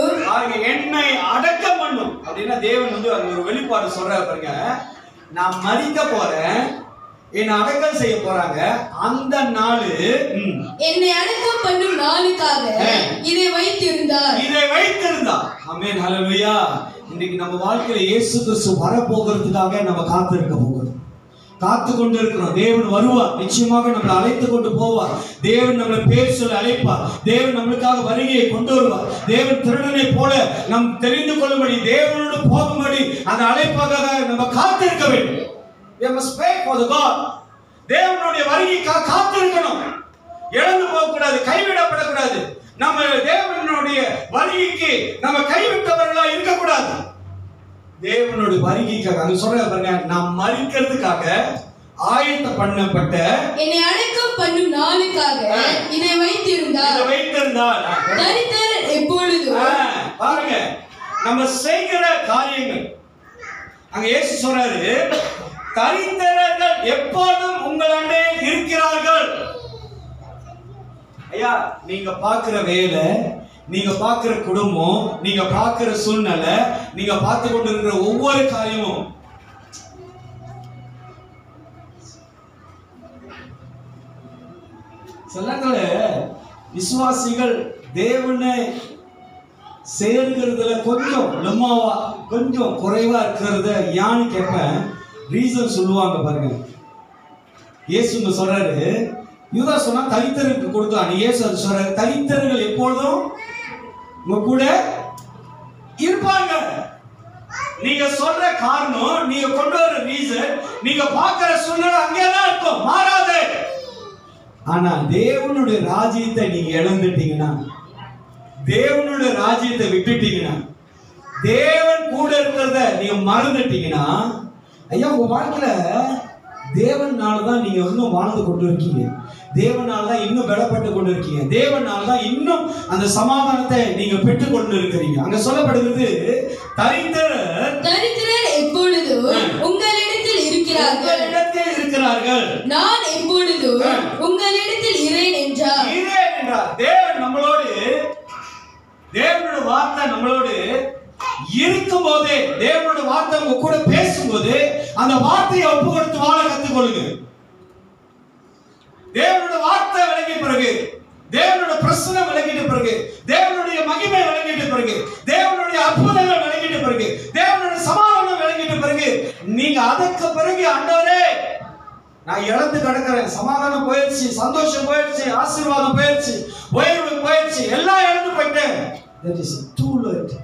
என்னை அடக்கம் பண்ணும் அப்படின்னா தேவன் அங்க ஒரு வெளிப்பாடு சொல்றாரு பாருங்க. நான் மரிக்க போறேன், என்னை அடக்கம் செய்ய போறாங்க, அந்த நாளு என்னை அடக்கம் பண்ணும் நாளுக்காக இதை வைத்திருந்தார். ஆமென், ஹல்லேலூயா. இன்னைக்கு நம்ம வாழ்க்கையில இயேசு கிறிஸ்து வரப்போகிறதுக்காக நம்ம காத்திருக்க போகிறோம், காத்து கொண்டு இருக்கிறோம். தேவன் வருவார், நிச்சயமாக நம்மளை அழைத்து கொண்டு போவார். தேவன் நம்மளை பேர் சொல்லி அழைப்பார். தேவன் நம்மளுக்காக வருகையை கொண்டு வருவார். தேவன் திருடனை போல நம் தெரிந்து கொள்ளும்படி, தேவனோடு போகும்படி அந்த அழைப்பாக நம்ம காத்திருக்க வேண்டும். We must wait for the God. தேவனுடைய வருகைக்காக காத்திருக்கணும். இழந்து போக கூடாது, கைவிடப்படக்கூடாது. நம்ம தேவனுடைய வருகைக்கு நம்ம கைவிட்டவர்களா இருக்க கூடாது. தேவனுடைய வருகைக்காக அங்க சொல்ற பாருங்க, நாம் மரிக்கிறதுக்காக ஆயத்த பண்ணப்பட்ட என்னை அடக்கம் பண்ணும் நாளுக்காக இதை வைத்திருந்தார். தரித்திரர் எப்பொழுதும் பாருங்க, நம்ம செய்கிற காரியங்கள் அங்க இயேசு சொல்றாரு, தரித்திரர்கள் எப்போதும் உங்களண்டே இருக்கிறார்கள். ஐயா, நீங்க பார்க்கிற வேலை, நீங்க பார்க்கிற குடும்பம், நீங்க பார்க்கிற சூழ்நிலை, நீங்க பார்த்து கொண்டிருக்கிற ஒவ்வொரு காரியமும் சில விசுவாசிகள் தேவனை சேர்கிறதுல கொஞ்சம் லம்மாவா, கொஞ்சம் குறைவா இருக்கிறத யான்னு கேட்பேன். ரீசன் சொல்லுவாங்க பாருங்க. இயேசு சொல்றாரு, யூதா சொன்னா தரித்திரருக்கு கொடுக்கலாம், இயேசு சொல்றாரு, தரித்திரர்கள் எப்பொழுதும் உங்க கூட இருப்பாங்க. நீங்க சொல்ற காரணம், நீங்க கொண்டு வர ரீசன், நீங்க பார்க்கிற சூழ்நிலை அங்கேதான் இருக்கும், மாறாது. ஆனா தேவனுடைய ராஜ்யத்தை நீங்க இழந்துட்டீங்கன்னா, தேவனுடைய ராஜ்யத்தை விட்டுட்டீங்கன்னா, தேவன் கூட இருக்கிறத நீங்க மறந்துட்டீங்கன்னா, ஐயா உங்க வாழ்க்கையில தேவனாலதான் நீங்க இன்னும் வாழ்ந்து கொண்டு இருக்கீங்க, தேவனாலதான் இன்னும் பலப்பட்டு கொண்டு இருக்கீங்க, தேவனாலதான் இன்னும் அந்த சமாதானத்தை நீங்க பெற்றுக் கொண்டு இருக்கிறீங்க. அங்க சொல்லப்படுகிறது, தரித்திரர் எப்பொழுதும் உங்களிடத்தில் இருக்கிறார்கள், நான் எப்பொழுதும் உங்களிடத்தில் இரேன் என்றார். தேவன் நம்மளோடு, தேவனுடைய வார்த்தை நம்மளோடு இருக்கும் போது, தேவனுடைய வார்த்தை உங்க கூட பேசும்போது அந்த வார்த்தையை ஒப்பு கொடுத்து வாழ கத்துக்கொள்ளுங்க. தேவனுடைய வார்த்தை விளங்கிய பிறகு, தேவனுடைய பிரசன்னம் விளங்கிட்ட பிறகு, தேவனுடைய மகிமை விளங்கிட்ட பிறகு, தேவனுடைய அற்புதங்கள் விளங்கிட்ட பிறகு, தேவனுடைய சமாதானம் விளங்கிட்ட பிறகு, நீங்க அதற்கு பிறகு ஆண்டவரே நான் இழந்து கிடக்கிறேன், சமாதானம் போயிடுச்சு, சந்தோஷம் போயிடுச்சு, ஆசீர்வாதம் போயிடுச்சு, உயர்வு போயிடுச்சு, எல்லாம் இழந்து போயிட்டேன். That is too late.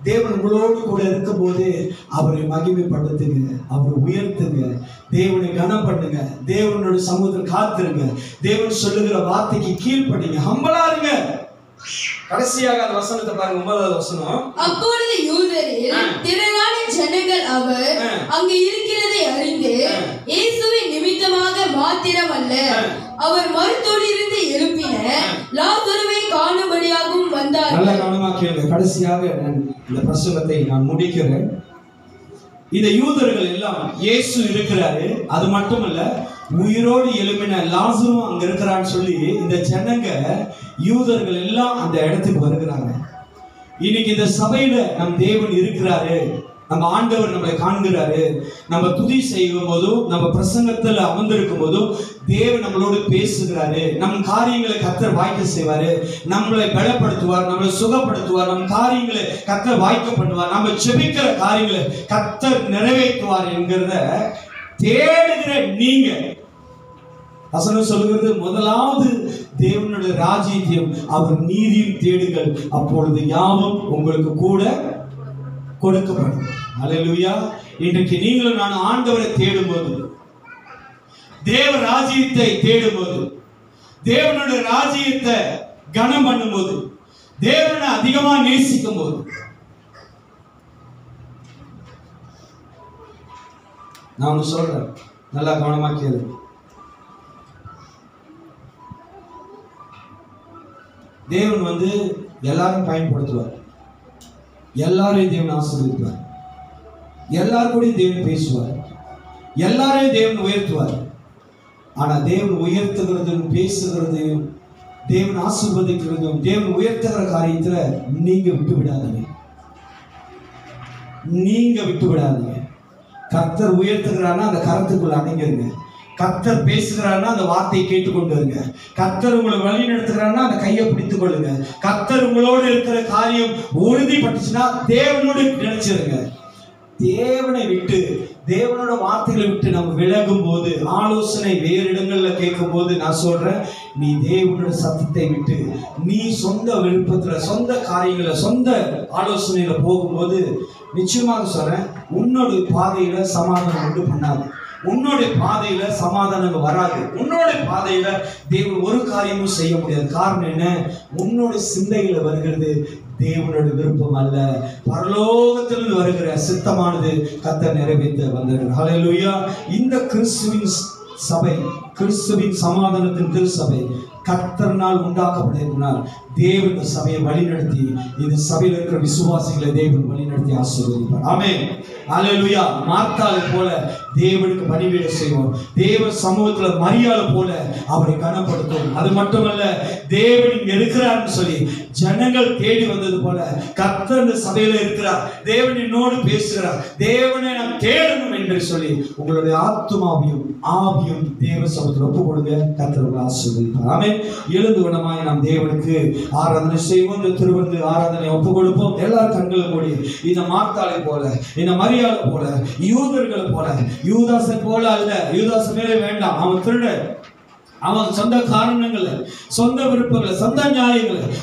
தேவன் உங்களோடு கூட இருக்கும் போது அவரை மகிமைப்படுத்துங்க, அவரை உயர்த்துங்க, தேவனை கனம் பண்ணுங்க, தேவனுடைய சமூகத்தில் காத்துருங்க, தேவன் சொல்லுகிற வார்த்தைக்கு கீழ்ப்படிங்க, ஹம்பலா இருங்க. கடைசியாக அந்த வசனத்தை பாருங்க, 9வது வசனம். அப்பொழுது யூதரில் திரளான ஜனங்கள் அவர் அங்கு இருக்கிறதை அறிந்து இயேசுவின் நிமித்தமாக மாத்திரமல்ல, அவர் மருத்துவரிலிருந்து எழுப்பின லாசருவை காணும்படியாகவும் வந்தார்கள். நல்ல கவனமா கேளுங்க. கடைசியாக இந்த பிரசங்கத்தை நான் முடிக்கிறேன். இந்த யூதர்கள் எல்லாம் இயேசு இருக்கிறாரு, அது மட்டுமல்ல உயிரோடு எழுப்பின லாசரும் அங்க இருக்கிறான்னு சொல்லி இந்த ஜனங்க யூதர்கள் எல்லாம் அந்த இடத்துக்கு வருகிறாங்க. இன்னைக்கு இந்த சபையில நம் தேவன் இருக்கிறாரு, நம்ம ஆண்டவர் நம்மளை காண்கிறாரு. நம்ம துதி செய்யும் போதும் நம்ம பிரசங்கத்துல அமர்ந்திருக்கும் போதும் தேவன் நம்மளோடு பேசுகிறாரு. நம் காரியங்களை கர்த்தர் வாய்க்க செய்வாரு, நம்மளை பலப்படுத்துவார், நம்மளை சுகப்படுத்துவார், நம் காரியங்களை கர்த்தர் வாய்க்க பண்ணுவார், நம்ம ஜெபிக்கிற காரியங்களை கர்த்தர் நிறைவேற்றுவார் என்கிறத தேடுகிற நீங்க, வசனம் சொல்லுகிறது, முதலாவது தேவனுடைய ராஜ்யத்தையும் அவர் நீதியும் தேடுங்கள், அப்பொழுது யாவும் உங்களுக்கு கூட கொடுக்கப்படும். அல்லேலூயா. இன்றைக்கு நீங்களும் நான் ஆண்டவரை தேடும்போது, தேவ ராஜ்யத்தை தேடும்போது, தேவனுடைய ராஜ்யத்தை கனம் பண்ணும்போது, தேவனை அதிகமா நேசிக்கும் போது, நான் சொல்றேன், நல்லா கவனமா கேளு. தேவன் எல்லாரும் பயன்படுத்துவார், எல்லாரையும் தேவன் ஆசீர்வதிப்பார், எல்லாருக்கூடையும் தேவன் பேசுவார், எல்லாரையும் தேவன் உயர்த்துவார். ஆனா தேவன் உயர்த்துகிறதும் பேசுகிறதையும் தேவன் ஆசீர்வதிக்கிறதும் தேவன் உயர்த்துகிற காரியத்துல நீங்க விட்டு விடாதீங்க. நீங்க விட்டு விடாதீங்க. கர்த்தர் உயர்த்துகிறான்னா அந்த கரத்துக்குள்ள அடங்கிருங்க. கர்த்தர் பேசுகிறான்னா அந்த வார்த்தையை கேட்டுக்கொண்டு இருங்க. கர்த்தர் உங்களை வழி நடத்துகிறான்னா அந்த கையை பிடித்துக் கொள்ளுங்க. கர்த்தர் உங்களோடு இருக்கிற காரியம் உறுதிப்பட்டுச்சுன்னா தேவனோடு நினைச்சிருங்க. தேவனை விட்டு, தேவனோட வார்த்தைகளை விட்டு நம்ம விலகும் போது, ஆலோசனை வேறு இடங்கள்ல கேட்கும் போது, நான் சொல்றேன், நீ தேவனோட சத்தத்தை விட்டு நீ சொந்த விருப்பத்துல, சொந்த காரியங்கள, சொந்த ஆலோசனையில போகும்போது, நிச்சயமாக சொல்றேன், உன்னோட பாதையில சமாதானம் உண்டு பண்ணாது, உன்னுடைய பாதையில சமாதானம் வராது, உன்னோட பாதையில தேவன் ஒரு காரியமும் செய்ய முடியாது. காரணம் என்ன? உன்னோட சிந்தையில வருகிறது தேவனோட விருப்பம் அல்ல, பரலோகத்திலிருந்து வருகிற சித்தமானது கர்த்தர் நிறைவேற்ற வந்தது. ஹல்லேலூயா. இந்த கிறிஸ்துவின் சபை, கிறிஸ்துவின் சமாதானத்தின் திருச்சபை கர்த்தர்னால் உண்டாக்கப்பட்டிருக்கிறார். தேவன் இந்த சபையை வழிநடத்தி, இந்த சபையில் இருக்கிற விசுவாசிகளை தேவன் வழிநடத்தி ஆசீர்வதிப்பார். ஆமென். ஹல்லேலூயா. மார்த்தாளை போல தேவனுக்கு பணிவிடை செய்வோம். தேவ சமூகத்துல மரியாதை போல அவரை கனப்படுத்தும். அது மட்டுமல்ல, தேவன் இங்க இருக்கிறார்னு சொல்லி ஜனங்கள் தேடி வந்தது போல கர்த்தர் இந்த சபையில இருக்கிறார், தேவன் என்னோடு பேசுகிறார், தேவனை நாம் தேடணும் என்று சொல்லி உங்களுடைய ஆத்துமாவையும் ஆவியும் தேவ சமூகத்தில் ஒப்பு கொடுங்க. கர்த்தர் ஆசீர்வதிப்பார். ஆமென். எழுந்து வண்ணமாய் நாம் தேவனுக்கு ஆராதனை செய்வோம். இந்த திருவிருந்து ஆராதனை ஒப்பு கொடுப்போம். எல்லாரும் கண்களும் மூடி, இந்த மார்த்தாளை போல, இந்த மரியாதை போல, யூதர்களை போல, யூதாசை போல அல்ல. யூதாசு மேலே வேண்டாம், அவன் திருட, அவன் சொந்த காரணங்களை, சொந்த விருப்பங்களை, சொந்த நியாயங்களை